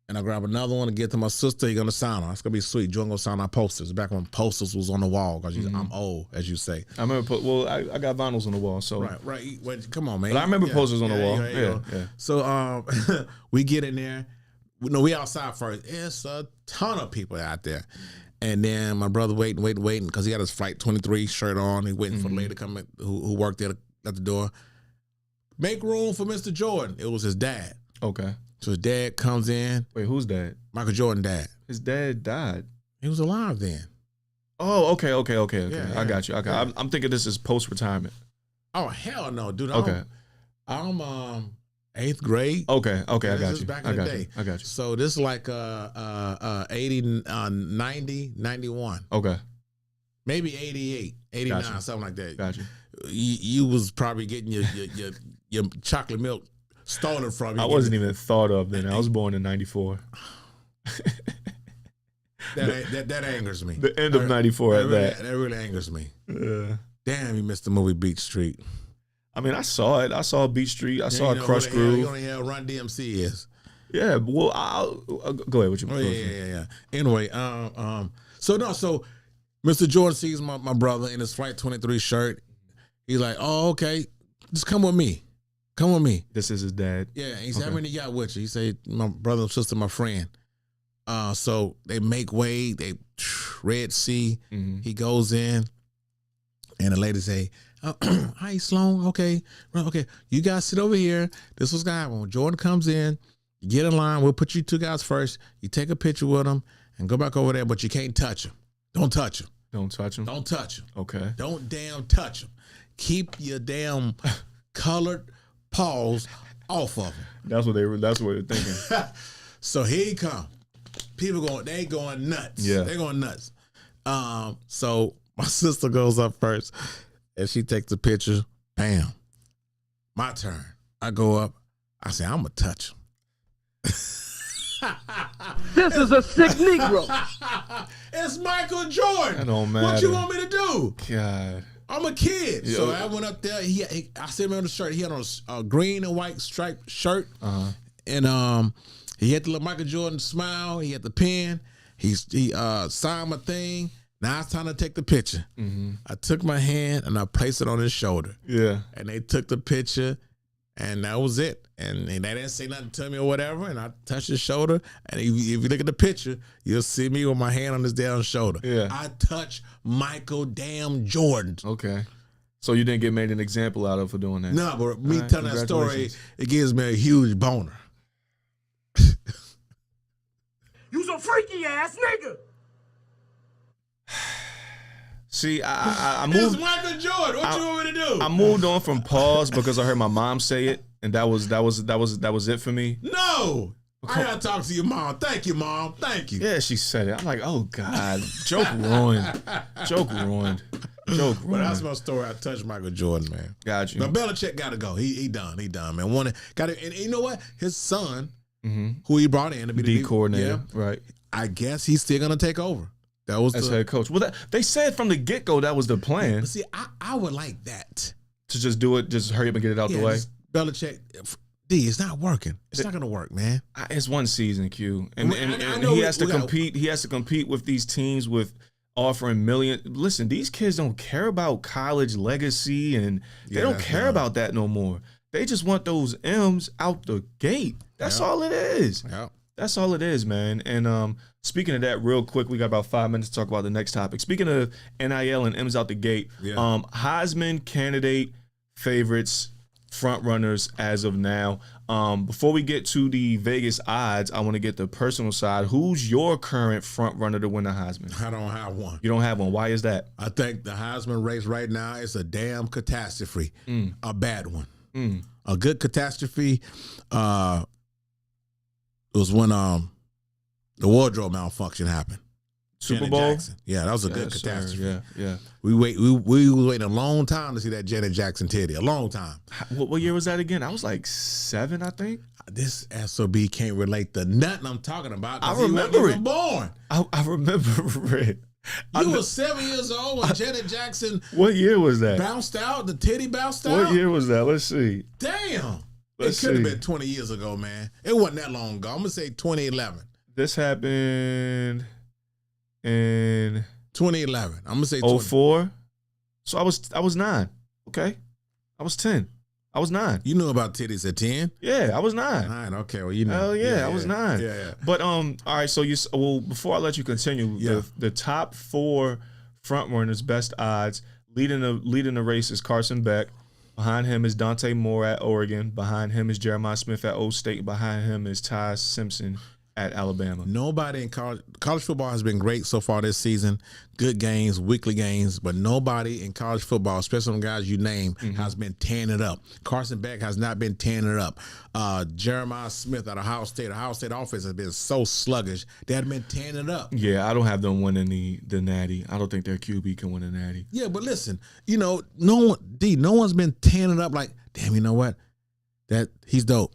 And I grab another one to get to my sister. You're going to sign her. It's going to be sweet. Jordan going to sign our posters. Back when posters was on the wall, because I'm old, as you say. I remember, I got vinyls on the wall. So Right. Wait, come on, man. But I remember posters on the wall. Yeah. So we get in there. We outside first. It's a ton of people out there. And then my brother waiting, because he had his Flight 23 shirt on. He waiting for the lady to come in, who worked there at the door. Make room for Mr. Jordan. It was his dad. Okay. So his dad comes in. Wait, whose dad? Michael Jordan's dad. His dad died. He was alive then. Oh, okay. Yeah. I got you. Okay, yeah. I'm thinking this is post-retirement. Oh, hell no, dude. Okay. I'm 8th grade. Okay, I got you. Back in the day. I got you. So this is like 80, 90, 91. Okay. Maybe 88, 89, something like that. Got you. You was probably getting your chocolate milk stolen from you. I wasn't even thought of then. I was born in 94. That angers me. The end of 94 at that. That really angers me. Yeah. Damn, you missed the movie Beach Street. I mean, I saw it. I saw Beach Street. I saw Crush Groove. You know how Run DMC is. Yeah, well, I'll go ahead with your yeah. Anyway, so Mr. Jordan sees my brother in his Flight 23 shirt. He's like, oh, okay, just come with me. Come with me. This is his dad. Yeah, he said, how many you got with you? He said, my brother and sister, my friend. So they make way, they Red Sea. Mm-hmm. He goes in, and the lady say, hi, Sloan. Okay, you guys sit over here. This was gonna happen. When Jordan comes in, you get in line. We'll put you two guys first. You take a picture with him and go back over there, but you can't touch him. Don't touch him. Don't touch him? Don't touch him. Okay. Don't damn touch him. Keep your damn colored paws off of him. That's what they're thinking. So here he come. People going nuts. Yeah. They're going nuts. So my sister goes up first and she takes the picture. Bam. My turn. I go up. I say, I'm going to touch him. This is a sick Negro. It's Michael Jordan. That don't matter. What you want me to do? God. I'm a kid. Yeah. So I went up there. I sent him on the shirt. He had on a green and white striped shirt. Uh-huh. And he had the little Michael Jordan smile. He had the pen. He signed my thing. Now it's time to take the picture. Mm-hmm. I took my hand and I placed it on his shoulder. Yeah. And they took the picture, and that was it. And they didn't say nothing to me or whatever. And I touched his shoulder. And if you look at the picture, you'll see me with my hand on his damn shoulder. Yeah. I touched Michael damn Jordan. Okay. So you didn't get made an example out of for doing that? No, but me right, telling that story, it gives me a huge boner. You's a freaky ass nigga. See, I It's moved. Michael Jordan. What you want me to do? I moved on from pause because I heard my mom say it, and that was it for me. No. I gotta talk to your mom. Thank you, Mom. Thank you. Yeah, she said it. I'm like, oh God, joke ruined. Joke ruined. Joke ruined. But that's my story. I touched Michael Jordan, man. Got you. But Belichick got to go. He done, man. And you know what? His son, who he brought in to be D coordinator, right? I guess he's still gonna take over. That was as head coach. Well, they said from the get go that was the plan. But see, I would like that to just do it, just hurry up and get it out the way. Belichick, it's not working. It's not gonna work, man. It's one season, Q, and he has to compete. He has to compete with these teams with offering millions. Listen, these kids don't care about college legacy, and they don't care about that no more. They just want those M's out the gate. That's all it is. Yeah. That's all it is, man. And speaking of that, real quick, we got about 5 minutes to talk about the next topic. Speaking of NIL and M's out the gate, Heisman candidate favorites, front runners as of now. Before we get to the Vegas odds, I want to get the personal side. Who's your current front runner to win the Heisman? I don't have one. You don't have one. Why is that? I think the Heisman race right now is a damn catastrophe. A bad one. A good catastrophe was when the wardrobe malfunction happened. Super Janet Bowl? Jackson. Yeah, that was a good catastrophe. Yeah. We was waiting a long time to see that Janet Jackson titty. A long time. What year was that again? I was like 7, I think. This SOB can't relate to nothing I'm talking about. I remember it. Born. I remember it. You were 7 years old when Janet Jackson. What year was that? Bounced out. The titty bounced out. What year was that? Let's see. Damn. Let's it could have see. been 20 years ago, man. It wasn't that long ago. I'm gonna say 2011. This happened in 2011. I'm gonna say 04. So I was 9. Okay. I was 10. I was 9. You knew about titties at 10? Yeah, I was 9. 9. Okay, well you know. Hell yeah, I was 9. Yeah. But all right. So before I let you continue, the top 4 front runners, best odds, leading the race is Carson Beck. Behind him is Dante Moore at Oregon. Behind him is Jeremiah Smith at O State. Behind him is Ty Simpson at Alabama. Nobody in college football has been great so far this season. Good games, weekly games, but nobody in college football, especially the guys you name, has been tearing it up. Carson Beck has not been tearing it up. Jeremiah Smith at Ohio State offense has been so sluggish. They haven't been tearing it up. Yeah, I don't have them winning the Natty. I don't think their QB can win a Natty. Yeah, but listen, no one's been tearing it up like, damn, you know what? That he's dope.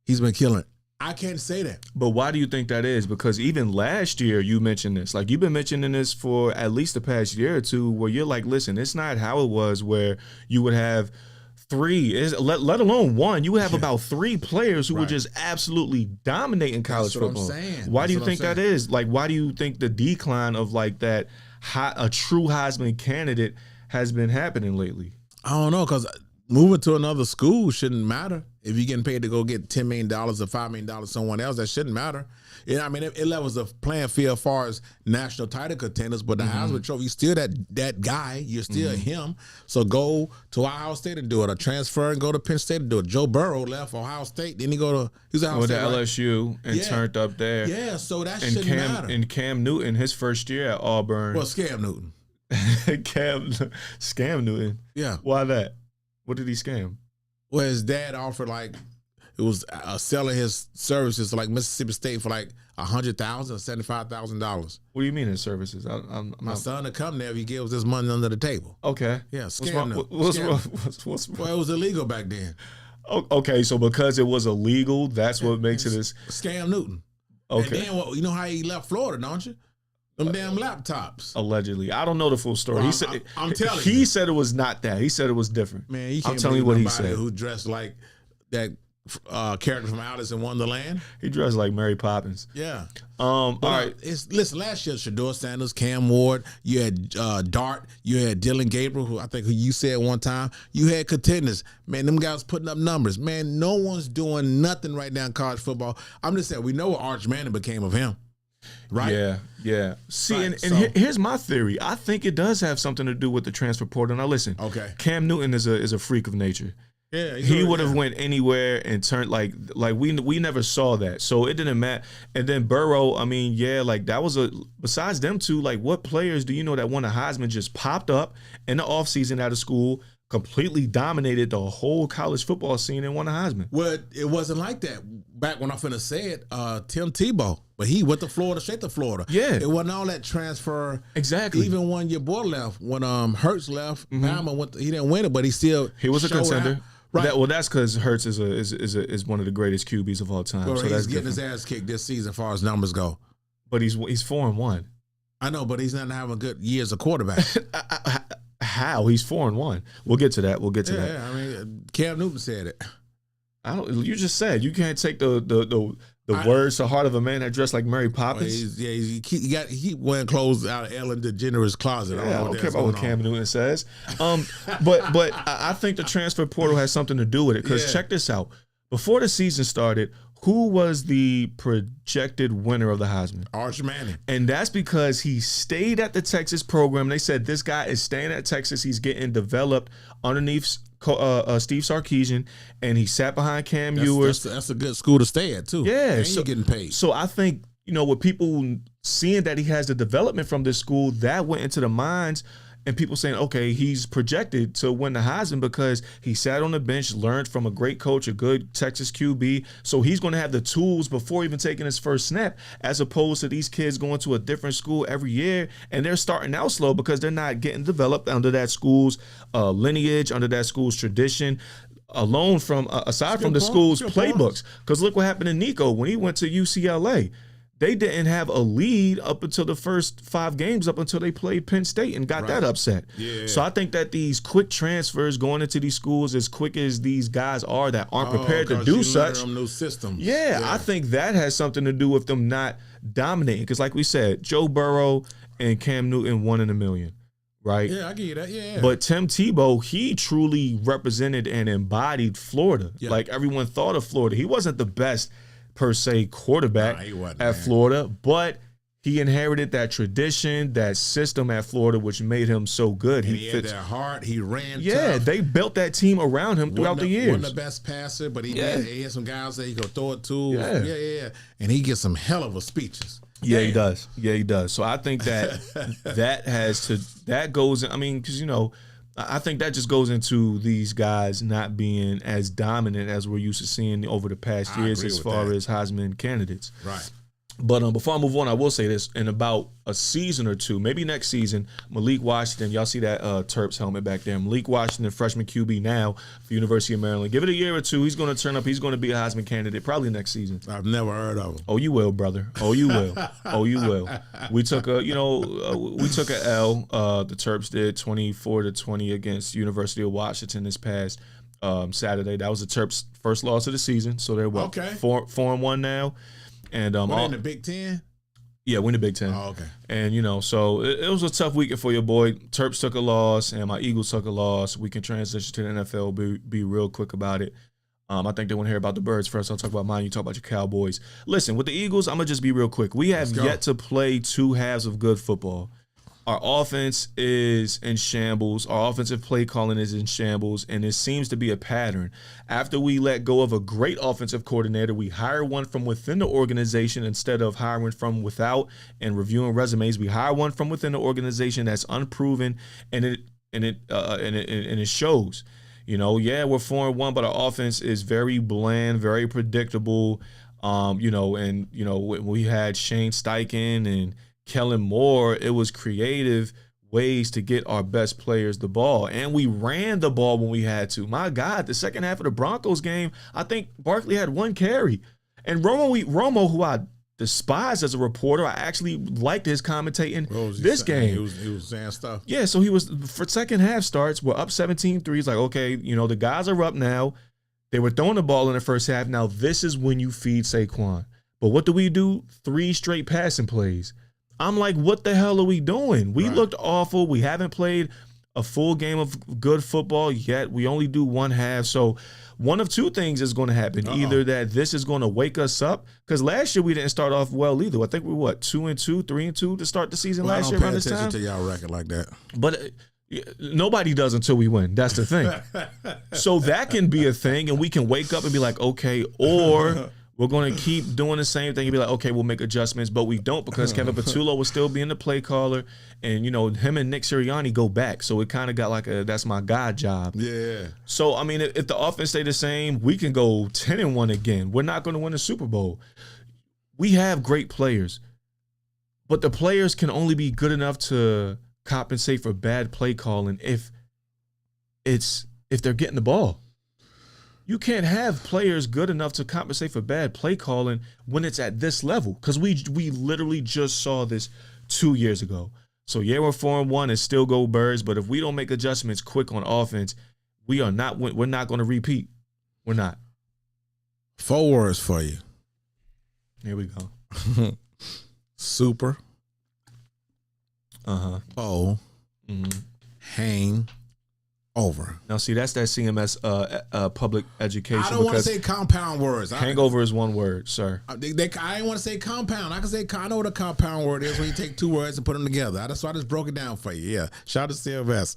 He's been killing it. I can't say that. But why do you think that is? Because even last year you mentioned this. Like, you've been mentioning this for at least the past year or two, where you're like, listen, it's not how it was where you would have 3, let alone 1. You would have about 3 players who would just absolutely dominate in college football. That's what I'm saying. Why do you think that is? Like, why do you think the decline of like that a true Heisman candidate has been happening lately? I don't know, because moving to another school shouldn't matter. If you're getting paid to go get $10 million or $5 million someone else, that shouldn't matter. I mean, it levels the playing field as far as national title contenders, but the Heisman Trophy, you're still that guy. You're still him. So go to Ohio State and do it, or transfer and go to Penn State and do it. Joe Burrow left Ohio State, then he was Ohio State, to LSU and turned up there. Yeah, so that shouldn't matter. And Cam Newton, his first year at Auburn. Well, Scam Newton. Scam Newton. Yeah. Why that? What did he scam? Well, his dad offered it was selling his services to Mississippi State for $100,000 or $75,000. What do you mean his services? My son to come there if he gives this money under the table. Okay. Yeah, What's wrong? Well, it was illegal back then. Okay, so because it was illegal, that's what makes it as Scam Newton. Okay. And then you know how he left Florida, don't you? Them damn laptops. Allegedly. I don't know the full story. Well, I'm telling you. He said it was not that. He said it was different. Man, you can't I'm telling you what he said. Who dressed like that character from Alice in Wonderland? He dressed like Mary Poppins. Yeah. All right. Listen, last year, Shador Sanders, Cam Ward, you had Dart, you had Dylan Gabriel, who you said one time. You had contenders. Man, them guys putting up numbers. Man, no one's doing nothing right now in college football. I'm just saying, we know what Arch Manning became of him. Right? Yeah. See, right, and here's my theory. I think it does have something to do with the transfer portal. Now, listen. Okay. Cam Newton is a freak of nature. Yeah, he would have went anywhere and turned like we never saw that, so it didn't matter. And then Burrow, I mean, that was besides them two, what players do you know that won a Heisman just popped up in the offseason out of school, completely dominated the whole college football scene and won a Heisman? Well, it wasn't like that back when I'm finna say it. Tim Tebow, but he went to Florida, straight to Florida. Yeah, it wasn't all that transfer. Exactly. Even when your boy left, when Hurts left, Bama he didn't win it, but he was a contender. Right. That's because Hurts is one of the greatest QBs of all time. Well, so he's that's getting different. his ass kicked this season as far as numbers go. But he's 4-1. I know, but he's not having good year as a quarterback. How? He's 4-1. We'll get to that. Yeah, I mean, Cam Newton said it. You just said you can't take the words to heart of a man that dressed like Mary Poppins. He wearing clothes out of Ellen DeGeneres' closet. I don't care about what Cam Newton says. But I think the transfer portal has something to do with it, because check this out. Before the season started, who was the projected winner of the Heisman? Arch Manning. And that's because he stayed at the Texas program. They said this guy is staying at Texas. He's getting developed underneath Steve Sarkisian, and he sat behind Cam Ewers. That's a good school to stay at, too. Yeah. And you're getting paid. So I think, with people seeing that he has the development from this school, that went into the minds and people saying, okay, he's projected to win the Heisman because he sat on the bench, learned from a great coach, a good Texas QB. So he's going to have the tools before even taking his first snap, as opposed to these kids going to a different school every year, and they're starting out slow because they're not getting developed under that school's lineage, under that school's tradition, aside from the school's playbooks. Because look what happened to Nico when he went to UCLA. They didn't have a lead up until the first 5 games, up until they played Penn State and got that upset. Yeah. So I think that these quick transfers going into these schools, as quick as these guys are that aren't prepared to do such. New systems. Yeah, I think that has something to do with them not dominating. Because like we said, Joe Burrow and Cam Newton 1 in a million. Right? Yeah, I get you that. Yeah. But Tim Tebow, he truly represented and embodied Florida. Yeah. Like everyone thought of Florida. He wasn't the best per se quarterback at Florida, but he inherited that tradition, that system at Florida, which made him so good. He had that heart. He ran tough. They built that team around him throughout the years. Wasn't the best passer, but he had some guys that he could throw it to. Yeah. And he gets some hell of a speeches. Yeah, he does. Yeah, he does. So I think that that goes. I mean, because I think that just goes into these guys not being as dominant as we're used to seeing over the past years as far as Heisman candidates. Right. But before I move on, I will say this. In about a season or two, maybe next season, Malik Washington, y'all see that Terps helmet back there. Malik Washington, freshman QB now for University of Maryland. Give it a year or two. He's going to turn up. He's going to be a Heisman candidate probably next season. I've never heard of him. Oh, you will, brother. Oh, you will. Oh, you will. We took a L. The Terps did 24-20 against University of Washington this past Saturday. That was the Terps' first loss of the season. So they're 4-1 now. And in the Big Ten? Yeah, win the Big Ten. Oh, okay. And, so it was a tough weekend for your boy. Terps took a loss, and my Eagles took a loss. We can transition to the NFL, be real quick about it. I think they want to hear about the Birds first. I'll talk about mine. You talk about your Cowboys. Listen, with the Eagles, I'm going to just be real quick. We have yet to play 2 halves of good football. Our offense is in shambles. Our offensive play calling is in shambles, and it seems to be a pattern. After we let go of a great offensive coordinator, we hire one from within the organization instead of hiring from without and reviewing resumes. We hire one from within the organization that's unproven, and it shows. We're 4-1, but our offense is very bland, very predictable. We had Shane Steichen and Kellen Moore, it was creative ways to get our best players the ball. And we ran the ball when we had to. My God, the second half of the Broncos game, I think Barkley had 1 carry. And Romo, who I despise as a reporter, I actually liked his commentating this game. He was saying stuff. Yeah, so he was, for second half starts, we're up 17-3. He's like, okay, the guys are up now. They were throwing the ball in the first half. Now this is when you feed Saquon. But what do? 3 straight passing plays. I'm like, what the hell are we doing? We looked awful. We haven't played a full game of good football yet. We only do 1 half. So one of 2 things is going to happen. Either that this is going to wake us up, because last year we didn't start off well either. I think we were 2-2, 3-2 to start the season last year around this time. I don't pay attention to y'all record like that. But nobody does until we win. That's the thing. So that can be a thing, and we can wake up and be like, okay, or we're going to keep doing the same thing and be like, okay, we'll make adjustments, but we don't, because Kevin Patullo will still be in the play caller, and, him and Nick Sirianni go back. So it kind of got like that's my God job. Yeah. So, I mean, if the offense stay the same, we can go 10-1 again. We're not going to win the Super Bowl. We have great players, but the players can only be good enough to compensate for bad play calling if they're getting the ball. You can't have players good enough to compensate for bad play calling when it's at this level, because we literally just saw this 2 years ago. So, yeah, we're 4-1 and still go Birds, but if we don't make adjustments quick on offense, we're not going to repeat. We're not. 4 words for you. Here we go. Super. Bowl. Hang. Over. Now, see, that's that CMS public education. I don't want to say compound words. Hangover is 1 word, sir. I didn't want to say compound. I know what a compound word is when you take 2 words and put them together. That's why I just broke it down for you. Yeah. Shout out to CMS.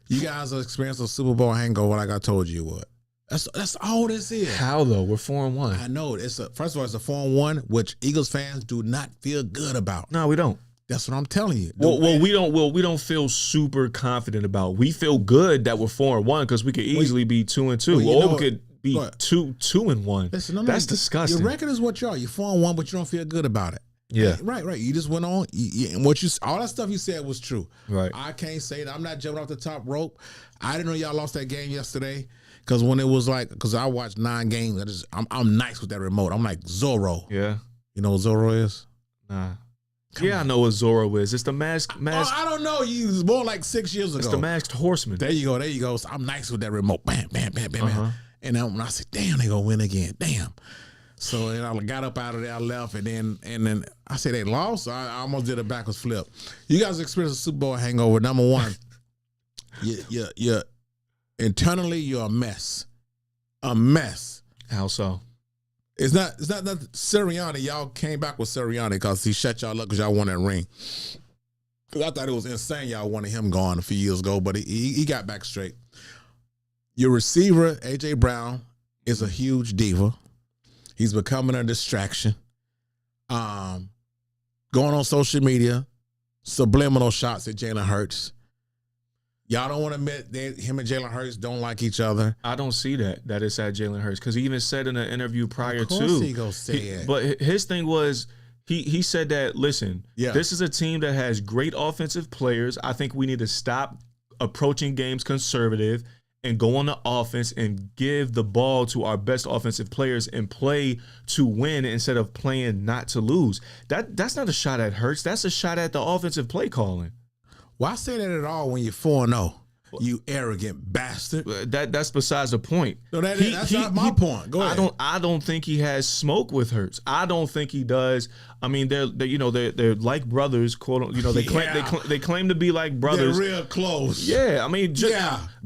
You guys are experiencing a Super Bowl hangover like I told you would. That's all this is. How though? We're 4-1. I know. First of all, it's a 4-1, which Eagles fans do not feel good about. No, we don't. That's what I'm telling you. We don't feel super confident about. We feel good that we're 4-1 because we could easily be 2-2, or we could be 2-1. Listen, that's disgusting. Your record is what you are. You're 4-1, but you don't feel good about it. Yeah. Right. You just went on, and all that stuff you said was true. Right. I can't say that. I'm not jumping off the top rope. I didn't know y'all lost that game yesterday, because when it was like, because I watched 9 games, I'm nice with that remote. I'm like Zorro. Yeah. You know what Zorro is? Nah. I know what Zorro is. It's the masked. I don't know. You was born like 6 years ago. It's the masked horseman. There you go. So I'm nice with that remote. Bam, bam, bam, bam, bam. And then when I said, damn, they gonna win again. Damn. So then I got up out of there, I left, and then I said they lost. So I almost did a backwards flip. You guys experienced a Super Bowl hangover. Number one, you're internally you're a mess. A mess. How so? It's not Sirianni. Y'all came back with Sirianni because he shut y'all up because y'all won that ring. Because I thought it was insane y'all wanted him gone a few years ago, but he got back straight. Your receiver, A.J. Brown, is a huge diva. He's becoming a distraction. Going on social media, subliminal shots at Jalen Hurts. Y'all don't want to admit that him and Jalen Hurts don't like each other. I don't see that it's at Jalen Hurts, because he even said in an interview prior to. Of course he gonna say it. But his thing was, he said that, listen, this is a team that has great offensive players. I think we need to stop approaching games conservative and go on the offense and give the ball to our best offensive players and play to win instead of playing not to lose. That's not a shot at Hurts. That's a shot at the offensive play calling. Why say that at all when you're 4-0? You arrogant bastard. That's besides the point. No, that's not my point. Go ahead. I don't think he has smoke with Hurts. I don't think he does. I mean, they're like brothers. Quote, they claim to be like brothers. They're real close. Yeah, I mean,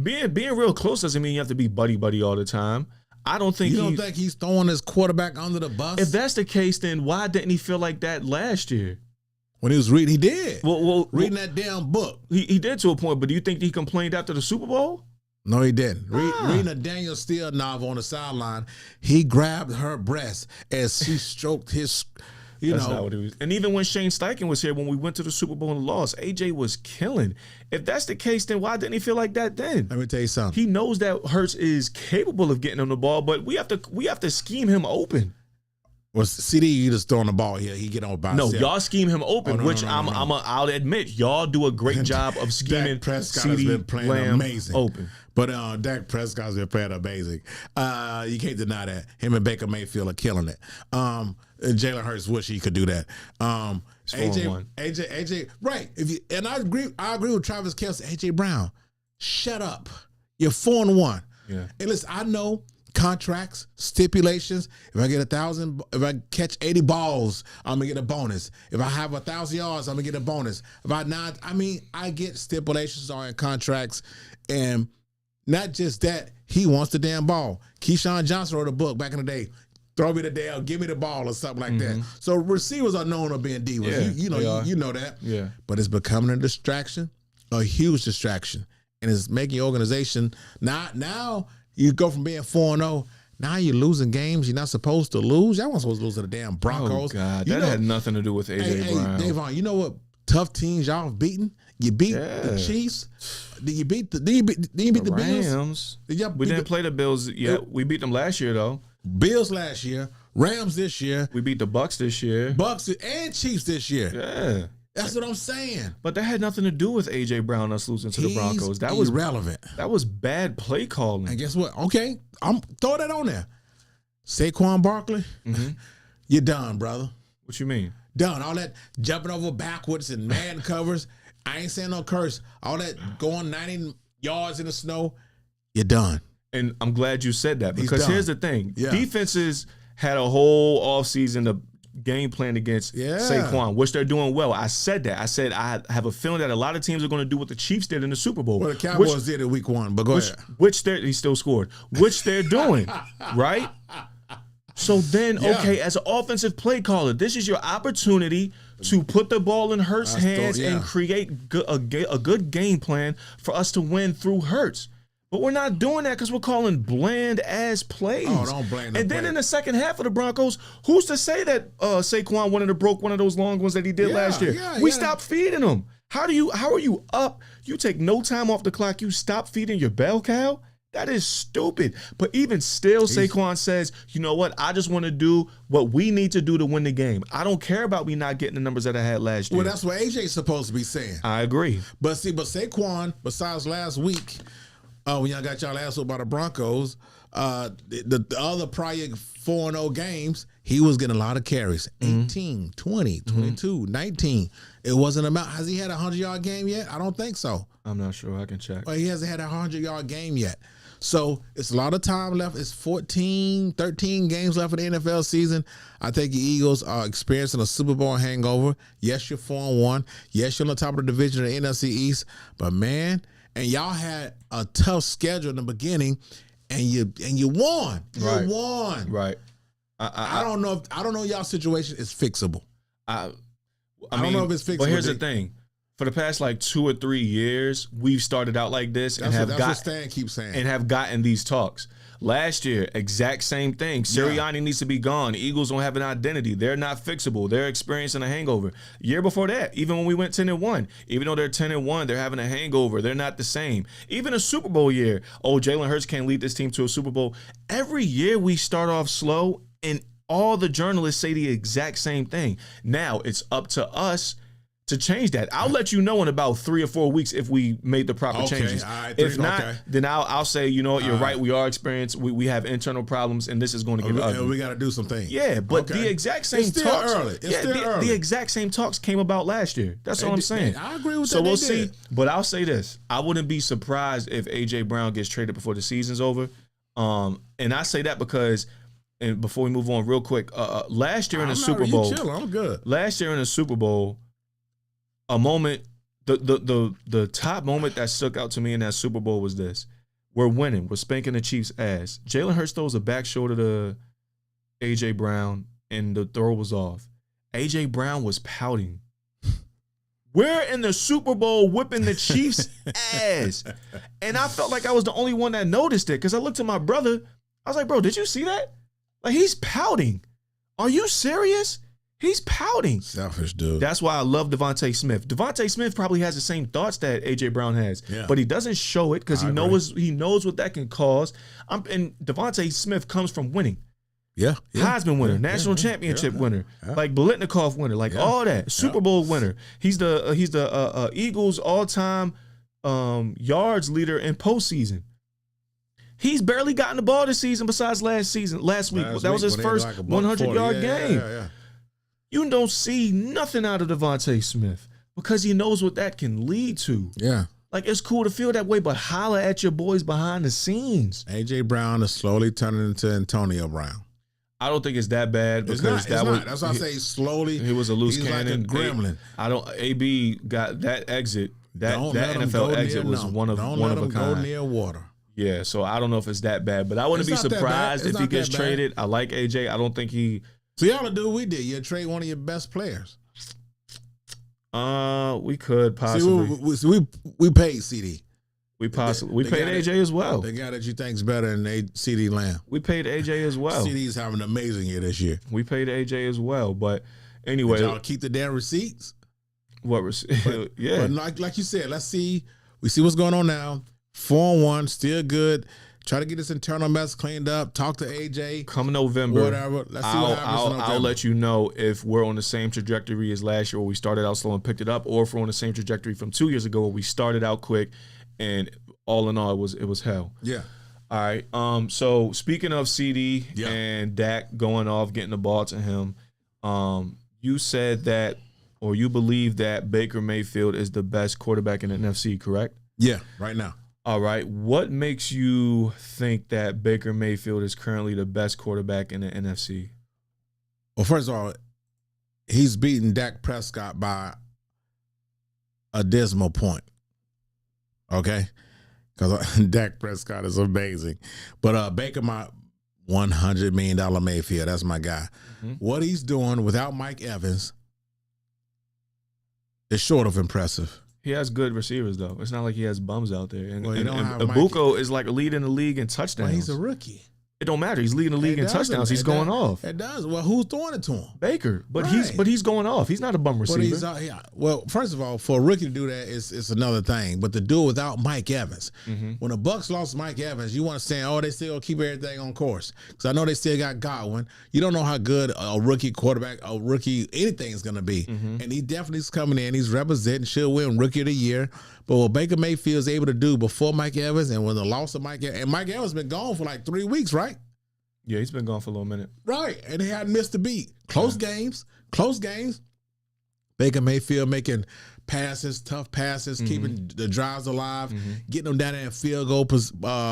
being real close doesn't mean you have to be buddy all the time. I don't think. You don't think he's throwing his quarterback under the bus? If that's the case, then why didn't he feel like that last year? When he was reading, he did. Reading that damn book. He did to a point, but do you think he complained after the Super Bowl? No, he didn't. Reading a Daniel Steele novel on the sideline, he grabbed her breast as she stroked his, That's not what he was. And even when Shane Steichen was here, when we went to the Super Bowl and lost, AJ was killing. If that's the case, then why didn't he feel like that then? Let me tell you something. He knows that Hurts is capable of getting him the ball, but we have to scheme him open. Well, CD, you just throwing the ball here. He get on by himself. No, y'all scheme him open, I'll admit, y'all do a great job of scheming. Dak Prescott has been playing amazing. Open. But Dak Prescott's been playing amazing. You can't deny that. Him and Baker Mayfield are killing it. And Jalen Hurts wish he could do that. AJ, right? I agree with Travis Kelce. AJ Brown, shut up. You're 4-1. Yeah. And listen, I know contracts, stipulations. If I get 1,000, if I catch 80 balls, I'm gonna get a bonus. If I have 1,000 yards, I'm gonna get a bonus. If I get stipulations on contracts, and not just that, he wants the damn ball. Keyshawn Johnson wrote a book back in the day. Throw me the damn, give me the ball or something like that. So receivers are known of being divas. Yeah, you know that. Yeah. But it's becoming a distraction, a huge distraction, and it's making your organization now. You go from being 4-0, now you're losing games you're not supposed to lose. Y'all weren't supposed to lose to the damn Broncos. Oh, God. That had nothing to do with A.J. Brown. Hey, Davon, you know what tough teams y'all have beaten? You beat the Chiefs. Did you beat the Rams? Bills? We didn't play the Bills yet. We beat them last year, though. Bills last year. Rams this year. We beat the Bucks this year. Bucks and Chiefs this year. Yeah. That's what I'm saying. But that had nothing to do with A.J. Brown us losing to the Broncos. That was relevant. That was bad play calling. And guess what? Okay, I'm throw that on there. Saquon Barkley, you're done, brother. What you mean? Done. All that jumping over backwards and man covers. I ain't saying no curse. All that going 90 yards in the snow, you're done. And I'm glad you said that, because here's the thing. Yeah. Defenses had a whole offseason to game plan against Saquon, which they're doing well. I said that. I said I have a feeling that a lot of teams are going to do what the Chiefs did in the Super Bowl. Well, the Cowboys did in week 1, but go ahead. He still scored, which they're doing, right? So then, okay, as an offensive play caller, this is your opportunity to put the ball in Hurts' hands and create a good game plan for us to win through Hurts. But we're not doing that because we're calling bland-ass plays. Oh, don't blame them. And then in the second half of the Broncos, who's to say that Saquon wanted to broke one of those long ones that he did last year? We stopped feeding him. How are you up? You take no time off the clock. You stop feeding your bell cow? That is stupid. But even still, Saquon says, you know what? I just want to do what we need to do to win the game. I don't care about me not getting the numbers that I had last year. Well, that's what AJ's supposed to be saying. I agree. But Saquon, besides last week, when y'all got y'all ass up by the Broncos, the other prior 4-0 games, he was getting a lot of carries. 18, 20, 22, 19. It wasn't about, has he had a 100-yard game yet? I don't think so. I'm not sure. I can check. Well, he hasn't had a 100-yard game yet. So it's a lot of time left. It's 13 games left in the NFL season. I think the Eagles are experiencing a Super Bowl hangover. Yes, you're 4-1. Yes, you're on the top of the division of the NFC East. But, man, and y'all had a tough schedule in the beginning, and you won. You won. Right. I don't know if y'all situation is fixable. I don't know if it's fixable. But here's the thing. For the past 2 or 3 years, we've started out like this and that's what Stan keeps saying. And have gotten these talks. Last year, exact same thing. Sirianni needs to be gone. Eagles don't have an identity. They're not fixable. They're experiencing a hangover. Year before that, even when we went 10-1, even though they're 10-1, they're having a hangover. They're not the same. Even a Super Bowl year, Jalen Hurts can't lead this team to a Super Bowl. Every year we start off slow, and all the journalists say the exact same thing. Now it's up to us to change that. I'll let you know in about 3 or 4 weeks if we made the proper changes. If not, then I'll say, you know what, you're right. We are experienced. We have internal problems, and this is going to get ugly. And we got to do some things. Yeah, but the exact same it's still talks. Early. It's still early. The exact same talks came about last year. That's all I'm saying. I agree with that. So we'll see. But I'll say this: I wouldn't be surprised if AJ Brown gets traded before the season's over. And I say that because. And before we move on, real quick, last year in the Super Bowl, I'm good. Last year in the Super Bowl, a moment, the top moment that stuck out to me in that Super Bowl was this: we're winning, we're spanking the Chiefs' ass. Jalen Hurts throws a back shoulder to AJ Brown, and the throw was off. AJ Brown was pouting. We're in the Super Bowl whipping the Chiefs' ass, and I felt like I was the only one that noticed it because I looked at my brother. I was like, "Bro, did you see that?" Like, he's pouting. Are you serious? He's pouting. Selfish dude. That's why I love Devontae Smith. Devontae Smith probably has the same thoughts that AJ Brown has, but he doesn't show it because he knows what that can cause. And Devontae Smith comes from winning. Yeah. Heisman winner, national championship winner, like Biletnikoff winner, like all that. Super Bowl winner. He's the Eagles all-time yards leader in postseason. He's barely gotten the ball this season besides last week. That was his first 100-yard game. Yeah. You don't see nothing out of Devontae Smith because he knows what that can lead to. Yeah. Like, it's cool to feel that way, but holler at your boys behind the scenes. A.J. Brown is slowly turning into Antonio Brown. I don't think it's that bad because that's why I say slowly. He was a loose cannon. Like a gremlin. AB got that exit. That NFL exit was one of a kind. Don't let him go near water. Yeah, so I don't know if it's that bad, but I wouldn't be surprised if he gets traded. I like AJ. I don't think he. So y'all to do what we did. You trade one of your best players. We could possibly. See, we paid CD. We paid AJ as well. The guy that you think's better than CD Lamb. We paid AJ as well. CD's having an amazing year this year. We paid AJ as well, but anyway, did y'all keep the damn receipts. What receipts? Yeah, but like you said, let's see. We see what's going on now. 4-1, still good. Try to get this internal mess cleaned up. Talk to AJ. Come November, whatever. Let's see what happens in November. I'll let you know if we're on the same trajectory as last year, where we started out slow and picked it up, or if we're on the same trajectory from 2 years ago, where we started out quick, and all in all, it was hell. Yeah. All right. So speaking of CD and Dak going off, getting the ball to him, you said that, or you believe that Baker Mayfield is the best quarterback in the NFC, correct? Yeah. Right now. All right. What makes you think that Baker Mayfield is currently the best quarterback in the NFC? Well, first of all, he's beaten Dak Prescott by a dismal point. Okay? Because Dak Prescott is amazing. But Baker, my $100 million Mayfield, that's my guy. Mm-hmm. What he's doing without Mike Evans is short of impressive. He has good receivers, though. It's not like he has bums out there. And Ibuka is like leading the league in touchdowns. Well, he's a rookie. It don't matter. He's leading the league in touchdowns. He's going off. It does. Well, who's throwing it to him? Baker. But he's going off. He's not a bum receiver. Well, first of all, for a rookie to do that it's another thing. But to do it without Mike Evans, when the Bucs lost Mike Evans, you want to say, oh, they still keep everything on course. Because I know they still got Godwin. You don't know how good a rookie quarterback, anything is going to be. And he definitely is coming in. He's representing, should win Rookie of the Year. But what Baker Mayfield is able to do before Mike Evans and when the loss of Mike Evans, and Mike Evans has been gone for like 3 weeks, right? Yeah, he's been gone for a little minute. Right, and he hadn't missed a beat. Close games. Baker Mayfield making passes, tough passes, keeping the drives alive, getting them down in field goal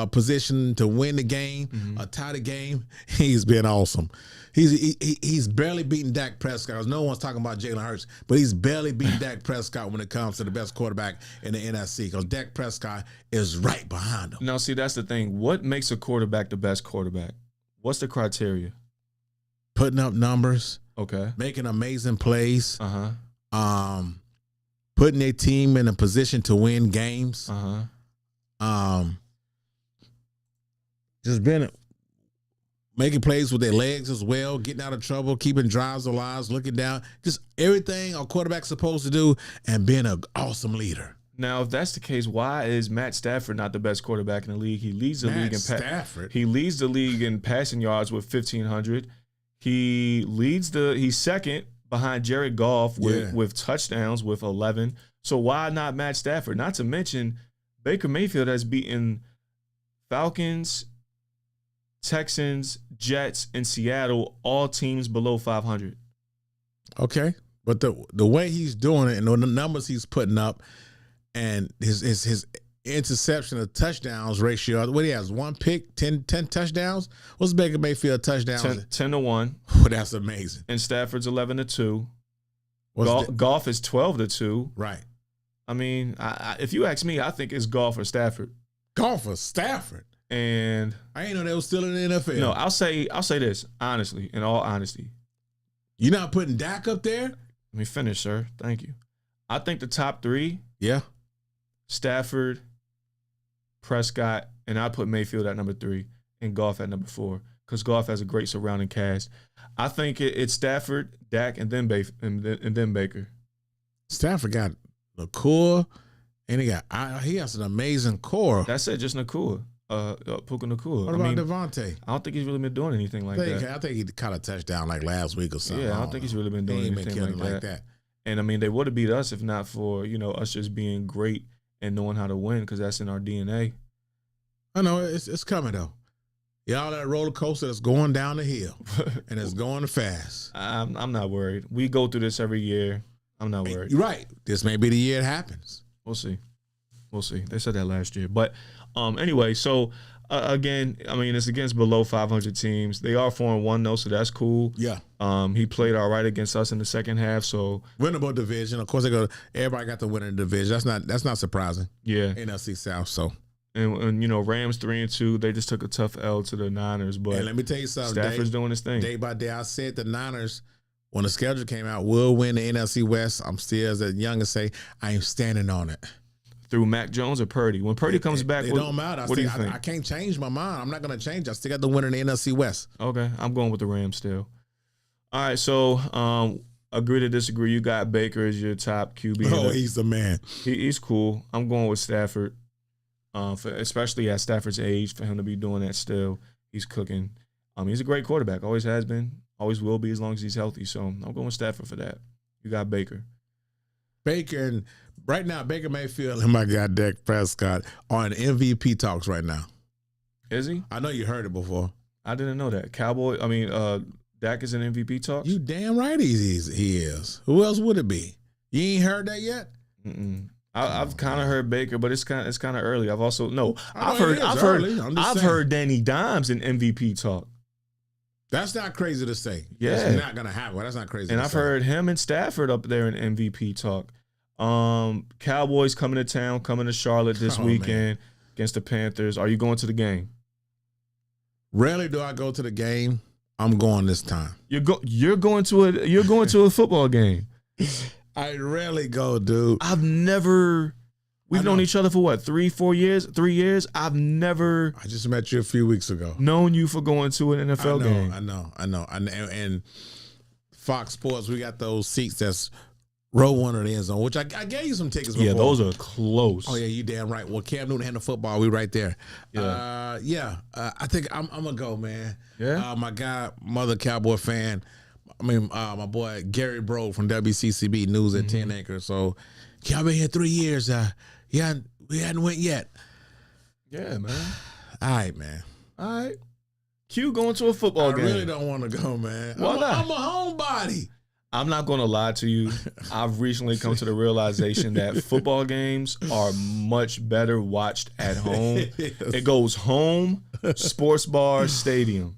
position to win the game, tie the game. He's been awesome. He's barely beaten Dak Prescott. No one's talking about Jalen Hurts, but he's barely beaten Dak Prescott when it comes to the best quarterback in the NFC because Dak Prescott is right behind him. Now, see, that's the thing. What makes a quarterback the best quarterback? What's the criteria? Putting up numbers. Okay. Making amazing plays. Putting their team in a position to win games. Just being making plays with their legs as well, getting out of trouble, keeping drives alive, looking down, just everything a quarterback's supposed to do, and being an awesome leader. Now, if that's the case, why is Matt Stafford not the best quarterback in the league? He leads the league in passing yards with 1,500. He's second behind Jared Goff with touchdowns with 11. So why not Matt Stafford? Not to mention Baker Mayfield has beaten Falcons, Texans, Jets, and Seattle, all teams below 500. Okay. But the way he's doing it and the numbers he's putting up and his interception of touchdowns ratio, what he has, 1 pick, 10 touchdowns? What's Baker Mayfield touchdowns? 10-1. Oh, that's amazing. And Stafford's 11-2. Goff is 12-2. Right. I mean, if you ask me, I think it's Goff or Stafford. Goff or Stafford? And I ain't know they was still in the NFL. No, I'll say this, honestly, in all honesty. You're not putting Dak up there? Let me finish, sir. Thank you. I think the top 3, Stafford, Prescott, and I put Mayfield at number 3 and Goff at number 4 because Goff has a great surrounding cast. I think it's Stafford, Dak, and then Baker. Stafford got Nakua, and he has an amazing core. That's it, just Nakua. Puka Nakua. What about Devontae? I don't think he's really been doing anything like that. I think he caught a touchdown like last week or something. Yeah, I don't think he's really been doing anything like that. And I mean, they would have beat us if not for us just being great and knowing how to win because that's in our DNA. I know it's coming though. Y'all that roller coaster that's going down the hill and it's going fast. I'm not worried. We go through this every year. I'm not worried. You're right. This may be the year it happens. We'll see. They said that last year, but. Anyway, so again, I mean, it's against below 500 teams. They are 4-1 though, so that's cool. Yeah. He played all right against us in the second half. So winnable division. Of course, everybody got the winning division. That's not surprising. Yeah. NFC South. So. And Rams 3-2. They just took a tough L to the Niners. But let me tell you something. Stafford's doing his thing. Day by day, I said the Niners, when the schedule came out, will win the NFC West. I'm still as a youngest say, I ain't standing on it. Through Mac Jones or Purdy? When Purdy comes back, it don't matter. What do you think? I can't change my mind. I'm not going to change. I still got the winner in the NFC West. Okay, I'm going with the Rams still. All right, so agree to disagree. You got Baker as your top QB. Oh, he's the man. He's cool. I'm going with Stafford, especially at Stafford's age, for him to be doing that still. He's cooking. He's a great quarterback. Always has been. Always will be as long as he's healthy. So I'm going with Stafford for that. You got Baker. And right now, Baker Mayfield and my guy Dak Prescott are in MVP talks right now. Is he? I know you heard it before. I didn't know that. Dak is in MVP talks? You damn right he is. Who else would it be? You ain't heard that yet? Mm-mm. I've kind of heard Baker, but it's kind of early. I've heard Danny Dimes in MVP talk. That's not crazy to say. Yeah. It's not going to happen. That's not crazy and to I've say. heard him and Stafford up there in MVP talk. Cowboys coming to town, coming to Charlotte this weekend against the Panthers. Are you going to the game? Rarely do I go to the game. I'm going this time. You're going to a football game. I rarely go, dude. We've known each other for what, 3-4 years? 3 years? I just met you a few weeks ago. Known you for going to an NFL game. I know. And Fox Sports, we got those seats that's row one of the end zone, which I gave you some tickets before. Yeah, those are close. Oh, yeah, you damn right. Well, Cam Newton handled football. We right there. Yeah. I think I'm going to go, man. Yeah? My guy, mother Cowboy fan. My boy Gary Bro from WCCB News at 10 Acres. So, I've been here 3 years. We hadn't went yet. Yeah, man. All right, man. All right. Q going to a football game. I really don't want to go, man. Why not? I'm a homebody. I'm not going to lie to you. I've recently come to the realization that football games are much better watched at home. Yes. It goes home, sports bar, stadium.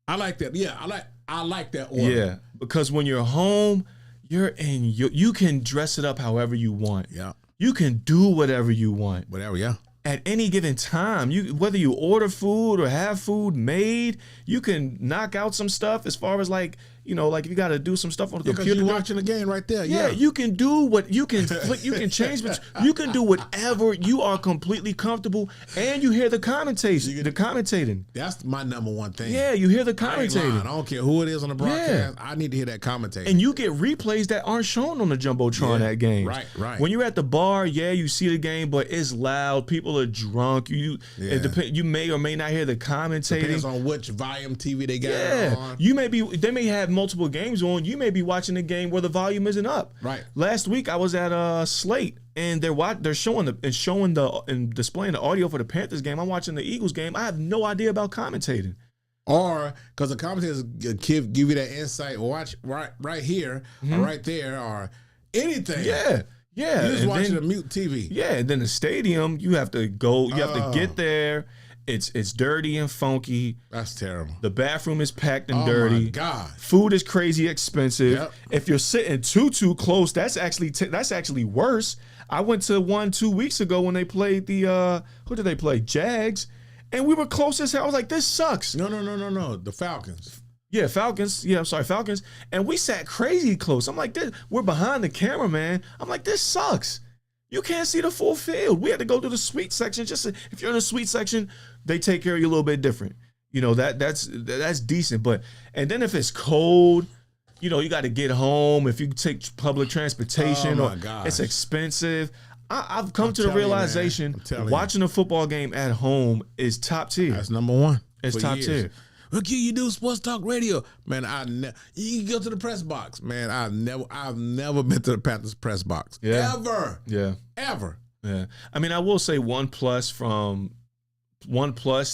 I like that. Yeah, I like that order. Yeah, because when you're home, you can dress it up however you want. Yeah. You can do whatever you want. Whatever, yeah. At any given time, whether you order food or have food made, you can knock out some stuff as far as if you got to do some stuff on the computer. You're watching the game right there. Yeah, you can do what you can flick, you can change, but you can do whatever you are completely comfortable, and you hear the commentating. That's my number one thing. Yeah, you hear the commentating. I don't care who it is on the broadcast. I need to hear that commentating. And you get replays that aren't shown on the Jumbotron at games. Right. When you're at the bar, you see the game, but it's loud. People are drunk. You may or may not hear the commentating. Depends on which volume TV they got on. They may have multiple games on, you may be watching a game where the volume isn't up. Right. Last week I was at Slate, and they're showing and displaying the audio for the Panthers game. I'm watching the Eagles game. I have no idea about commentating. Or because the commentators give you that insight. Watch right here, or right there, or anything. Yeah. You're just watching a mute TV. Yeah, and then the stadium, you have to go. You have to get there. It's dirty and funky. That's terrible. The bathroom is packed and dirty. Oh my God. Food is crazy expensive. Yep. If you're sitting too close, that's actually worse. I went to one 2 weeks ago when they played the who did they play? Jags, and we were close as hell. I was like, this sucks. No. The Falcons. Yeah, Falcons. Yeah, I'm sorry, Falcons. And we sat crazy close. I'm like, we're behind the camera, man. I'm like, this sucks. You can't see the full field. We had to go to the suite section. Just if you're in the suite section, they take care of you a little bit different. You know, that's decent. But and then if it's cold, you know, you got to get home. If you take public transportation, it's expensive. I've come to the realization watching a football game at home is top tier. That's number one. It's top tier. Look, you do sports talk radio, man. You can go to the press box, man. I've never been to the Panthers press box, ever. Yeah, ever. Yeah. I mean, I will say OnePlus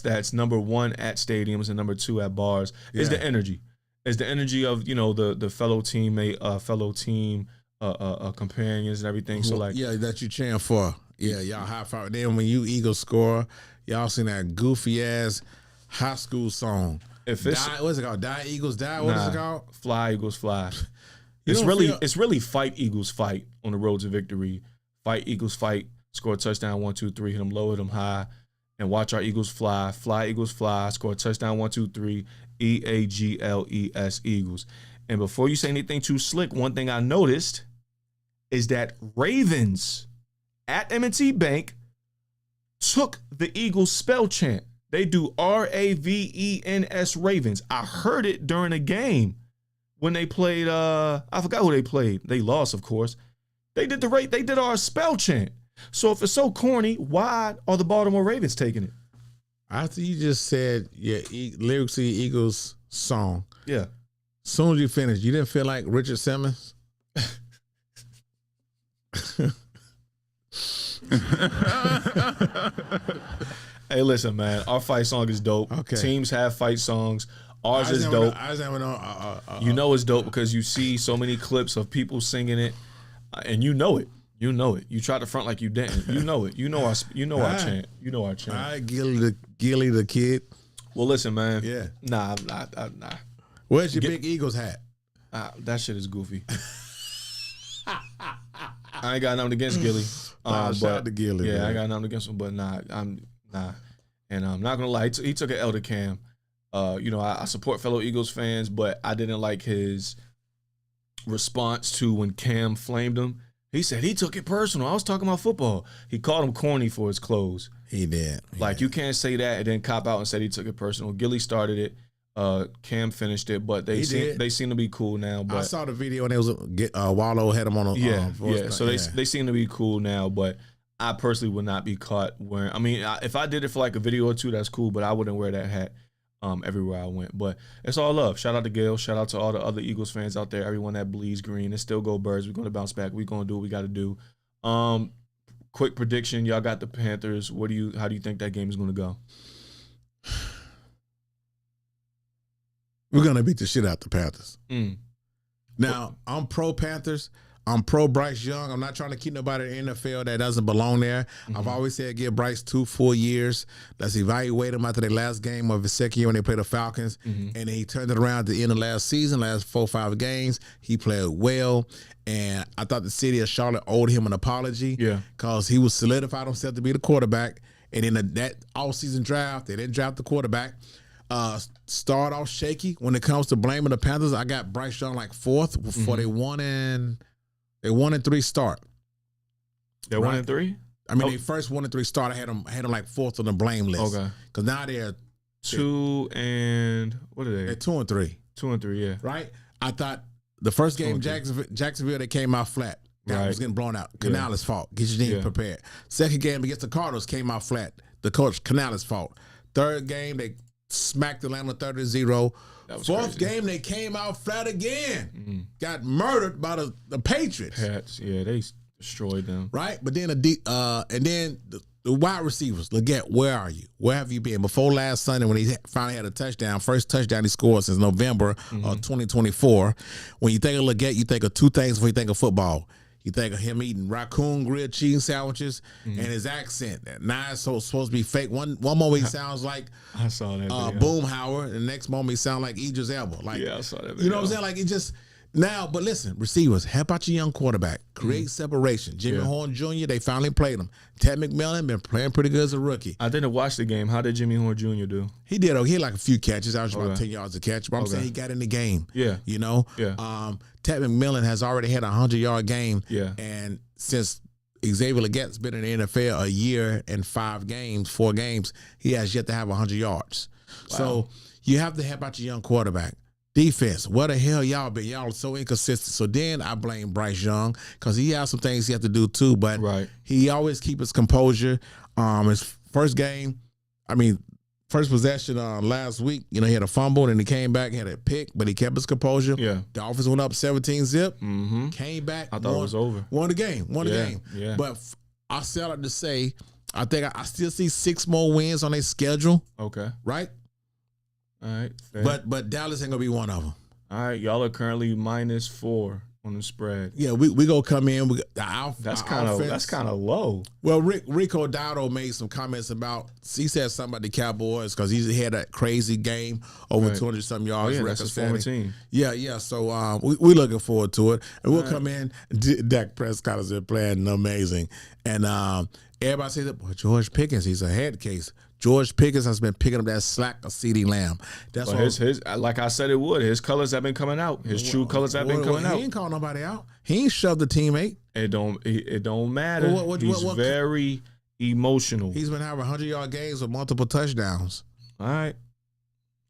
that's number one at stadiums and number two at bars is the energy. It's the energy of the fellow teammate, companions and everything. So like that you cheering for. Yeah, y'all high five. Then when you Eagles score, y'all sing that goofy ass high school song. If it's what's it called? Die Eagles Die? What is it called? Fly Eagles Fly. It's really fight Eagles fight on the road to victory. Fight Eagles fight. Score a touchdown 1, 2, 3. Hit them low, hit them high, and watch our Eagles fly. Fly Eagles fly. Score a touchdown 1, 2, 3. EAGLES Eagles. And before you say anything too slick, one thing I noticed is that Ravens at M&T Bank took the Eagles spell chant. They do RAVENS Ravens. I heard it during a game when they played. I forgot who they played. They lost, of course. They did our spell chant. So if it's so corny, why are the Baltimore Ravens taking it? After you just said lyrics to the Eagles song. Yeah. As soon as you finished, you didn't feel like Richard Simmons? Hey, listen, man. Our fight song is dope. Okay. Teams have fight songs. Ours is dope. You know it's dope because you see so many clips of people singing it, and you know it. You know it. You try to front like you didn't. You know it. You know our chant. You know our chant. All right, Gilly the kid. Well, listen, man. Yeah. Nah. Where's your big Eagles hat? That shit is goofy. I ain't got nothing against Gilly. Shout out to Gilly. Yeah, man. I got nothing against him, but nah. And I'm not gonna lie. He took an elder Cam. I support fellow Eagles fans, but I didn't like his response to when Cam flamed him. He said he took it personal. I was talking about football. He called him corny for his clothes. He did. You can't say that and then cop out and say he took it personal. Gilly started it. Cam finished it, but they seem to be cool now. But I saw the video and it was Wallow had him on a So they seem to be cool now, but I personally would not be caught wearing. I mean, if I did it for like a video or two, that's cool, but I wouldn't wear that hat everywhere I went. But it's all love. Shout out to Gail. Shout out to all the other Eagles fans out there. Everyone that bleeds green. It's still go Birds. We're gonna bounce back. We're gonna do what we got to do. Quick prediction. Y'all got the Panthers. How do you think that game is gonna go? We're going to beat the shit out the Panthers. Now, I'm pro Panthers. I'm pro Bryce Young. I'm not trying to keep nobody in the NFL that doesn't belong there. I've always said give Bryce 2 full years. Let's evaluate him after the last game of his second year when they played the Falcons. And then he turned it around at the end of last season, last 4 or 5 games. He played well. And I thought the city of Charlotte owed him an apology. Yeah. Because he was solidified himself to be the quarterback. And in that offseason draft, they didn't draft the quarterback. Start off shaky when it comes to blaming the Panthers. I got Bryce Young like 4th before they 1-3 start. They're 1-3. I mean, they first 1-3 start. I had them like 4th on the blame list. Okay, because now they're 2 and what are they? They're 2-3. 2-3, yeah. Right. I thought the first game Jacksonville they came out flat. That was getting blown out. Canales' fault. Get your team prepared. Second game against the Cardinals came out flat. The coach Canales' fault. Third game they smacked Atlanta 30-0. Fourth crazy. game, they came out flat again. Got murdered by the Patriots. Pats, yeah, they destroyed them. Right? But then the wide receivers, Leggett, where are you? Where have you been? Before last Sunday when he finally had a touchdown, first touchdown he scored since November of 2024. When you think of Leggett, you think of two things before you think of football. You think of him eating raccoon grilled cheese sandwiches and his accent. Now it's supposed to be fake. One moment he sounds like I saw that video. Boomhauer, and the next moment he sounds like Idris Elba. Like, yeah, I saw that video. You know what I'm saying? Like, it just now. But listen, receivers, help out your young quarterback. Create separation. Jimmy Horn Jr., they finally played him. Ted McMillan been playing pretty good as a rookie. I didn't watch the game. How did Jimmy Horn Jr. do? He did. He had like a few catches. I was about 10 yards a catch. But I'm saying he got in the game. Yeah. You know? Yeah. Ted McMillan has already had a 100-yard game. Yeah. And since Xavier Leggett's been in the NFL a year and 4 games, he has yet to have 100 yards. Wow. So you have to help out your young quarterback. Defense, what the hell y'all been? Y'all are so inconsistent. So then I blame Bryce Young because he has some things he has to do too, but he always keep his composure. His first possession last week, he had a fumble and he came back, had a pick, but he kept his composure. Yeah. Dolphins went up 17-0, came back. I thought it was over. Won the game. Yeah. But I still have to say, I think I still see 6 more wins on their schedule. Okay. Right? All right. Fair. But Dallas ain't going to be one of them. All right. Y'all are currently -4 on the spread. Yeah, we go come in. That's kind of low. Well, Rico Dowdle made some comments about. He said something about the Cowboys because he had that crazy game over 200-something yards. Oh, yeah, that's his former team. Yeah. So we're looking forward to it, and we'll come in. Dak Prescott has been playing amazing, and everybody says that George Pickens, he's a head case. George Pickens has been picking up that slack of CeeDee Lamb. That's what his like I said it would. His colors have been coming out. His true colors have been coming out. He ain't called nobody out. He ain't shoved the teammate. It don't matter. He's very emotional. He's been having 100-yard games with multiple touchdowns. All right.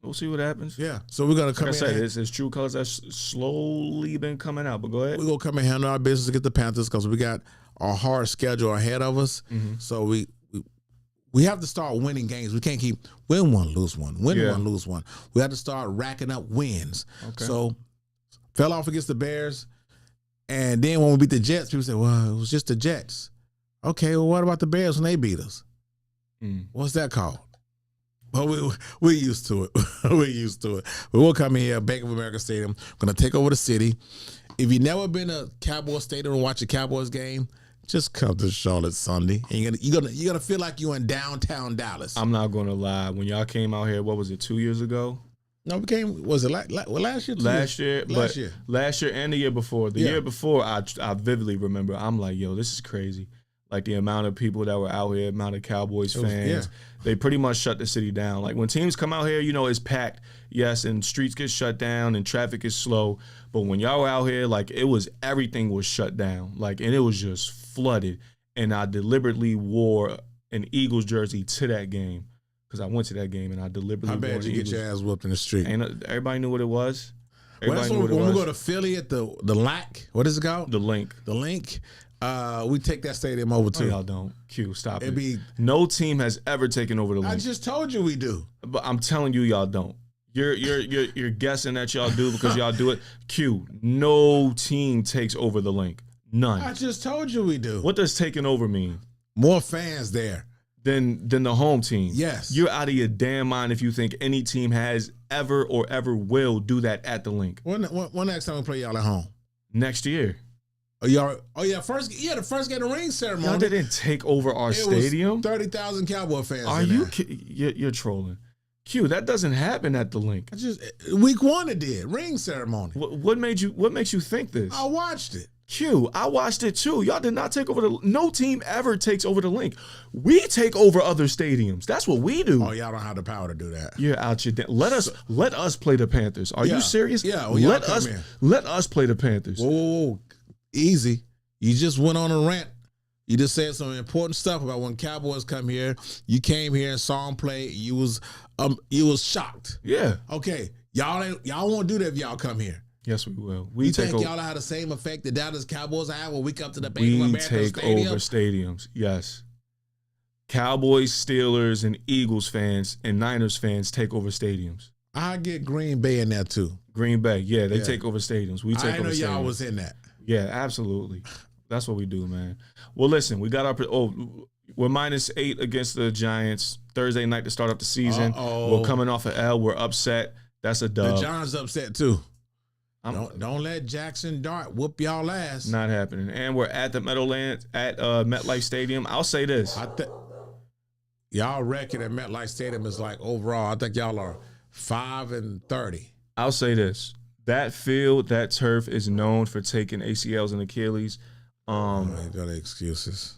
We'll see what happens. Yeah. So we're going to come in. Like I said, his true colors have slowly been coming out, but go ahead. We're going to come and handle our business to get the Panthers because we got a hard schedule ahead of us. So we have to start winning games. We can't keep win one, lose one, win one, lose one. We have to start racking up wins. Okay. So fell off against the Bears. And then when we beat the Jets, people say, well, it was just the Jets. Okay, well, what about the Bears when they beat us? What's that called? Well, we're used to it. We're used to it. But we'll come in here, Bank of America Stadium. We're going to take over the city. If you've never been to Cowboys Stadium and watch a Cowboys game, just come to Charlotte Sunday, and you're gonna feel like you're in downtown Dallas. I'm not gonna lie. When y'all came out here, what was it? 2 years ago? No, we came. Was it last year? Last year and the year before. The year before, I vividly remember. I'm like, yo, this is crazy. Like the amount of people that were out here, amount of Cowboys fans. They pretty much shut the city down. Like when teams come out here, it's packed. Yes, and streets get shut down and traffic is slow. But when y'all were out here, like everything was shut down. Like, and it was just flooded. And I deliberately wore an Eagles jersey to that game because I went to that game and I deliberately wore How bad you get your ass whooped in the street? And everybody knew what it was. When we go to Philly at the LAC, what is it called? The Link. The Link. We take that stadium over too. Oh, y'all don't. Q, stop it. No team has ever taken over the Link. I just told you we do. But I'm telling you, y'all don't. You're guessing that y'all do because y'all do it. Q, no team takes over the Link. None. I just told you we do. What does taking over mean? More fans there. Than the home team. Yes. You're out of your damn mind if you think any team has ever or ever will do that at the Link. When next time we play y'all at home? Next year. The first game of the ring ceremony. Y'all didn't take over our stadium. 30,000 Cowboy fans. Are you? You're trolling. Q, that doesn't happen at the Link. Week 1 it did. Ring ceremony. What makes you think this? I watched it. Q, I watched it too. Y'all did not take over no team ever takes over the Link. We take over other stadiums. That's what we do. Oh, y'all don't have the power to do that. You're out your let us play the Panthers. Are you serious? Yeah. Well, let us play the Panthers. Whoa. Easy. You just went on a rant. You just said some important stuff about when Cowboys come here. You came here and saw them play. You was shocked. Yeah. Okay. Y'all won't do that if y'all come here. Yes, we will. You think y'all have the same effect the Dallas Cowboys have when we come to the Bank of America Stadium? We take over stadiums. Yes. Cowboys, Steelers, and Eagles fans and Niners fans take over stadiums. I get Green Bay in there too. Green Bay, yeah, they take over stadiums. We take over stadiums. I know y'all was in that. Yeah, absolutely. That's what we do, man. Well, listen, we got our we're -8 against the Giants Thursday night to start up the season. We're coming off an L. We're upset. That's a dub. The Giants upset too. Don't let Jackson Dart whoop y'all ass. Not happening. And we're at the MetLife Stadium. I'll say this. Y'all record at MetLife Stadium is like overall, I think y'all are 5-30. I'll say this. That field, that turf is known for taking ACLs and Achilles. Ain't got excuses.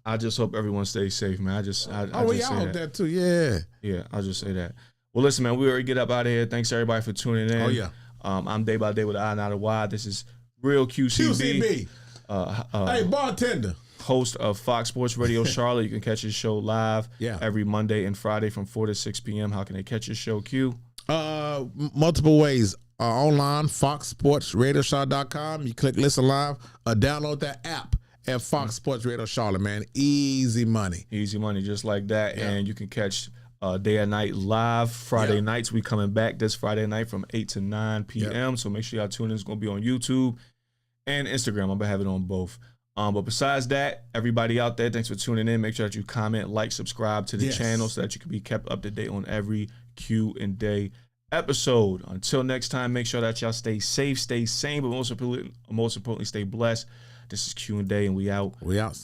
I just hope everyone stays safe, man. I hope that too. Yeah. Yeah, I'll just say that. Well, listen, man, we already get up out of here. Thanks everybody for tuning in. Oh yeah. I'm Day by Day with I, not a Y. This is Real QCB. Hey, bartender. Host of Fox Sports Radio Charlotte. You can catch his show live every Monday and Friday from 4 to 6 p.m. How can they catch his show, Q? Multiple ways. Online, foxsportsradioshow.com. You click listen live or download that app at Fox Sports Radio Charlotte, man. Easy money. Easy money, just like that. Yeah. And you can catch Day and Night live Friday nights. We coming back this Friday night from 8 to 9 p.m. So make sure y'all tune in. It's going to be on YouTube and Instagram. I'm going to have it on both. But besides that, everybody out there, thanks for tuning in. Make sure that you comment, like, subscribe to the channel so that you can be kept up to date on every Q and Day episode. Until next time, make sure that y'all stay safe, stay sane, but most importantly, stay blessed. This is Q and Day, and we out. We out.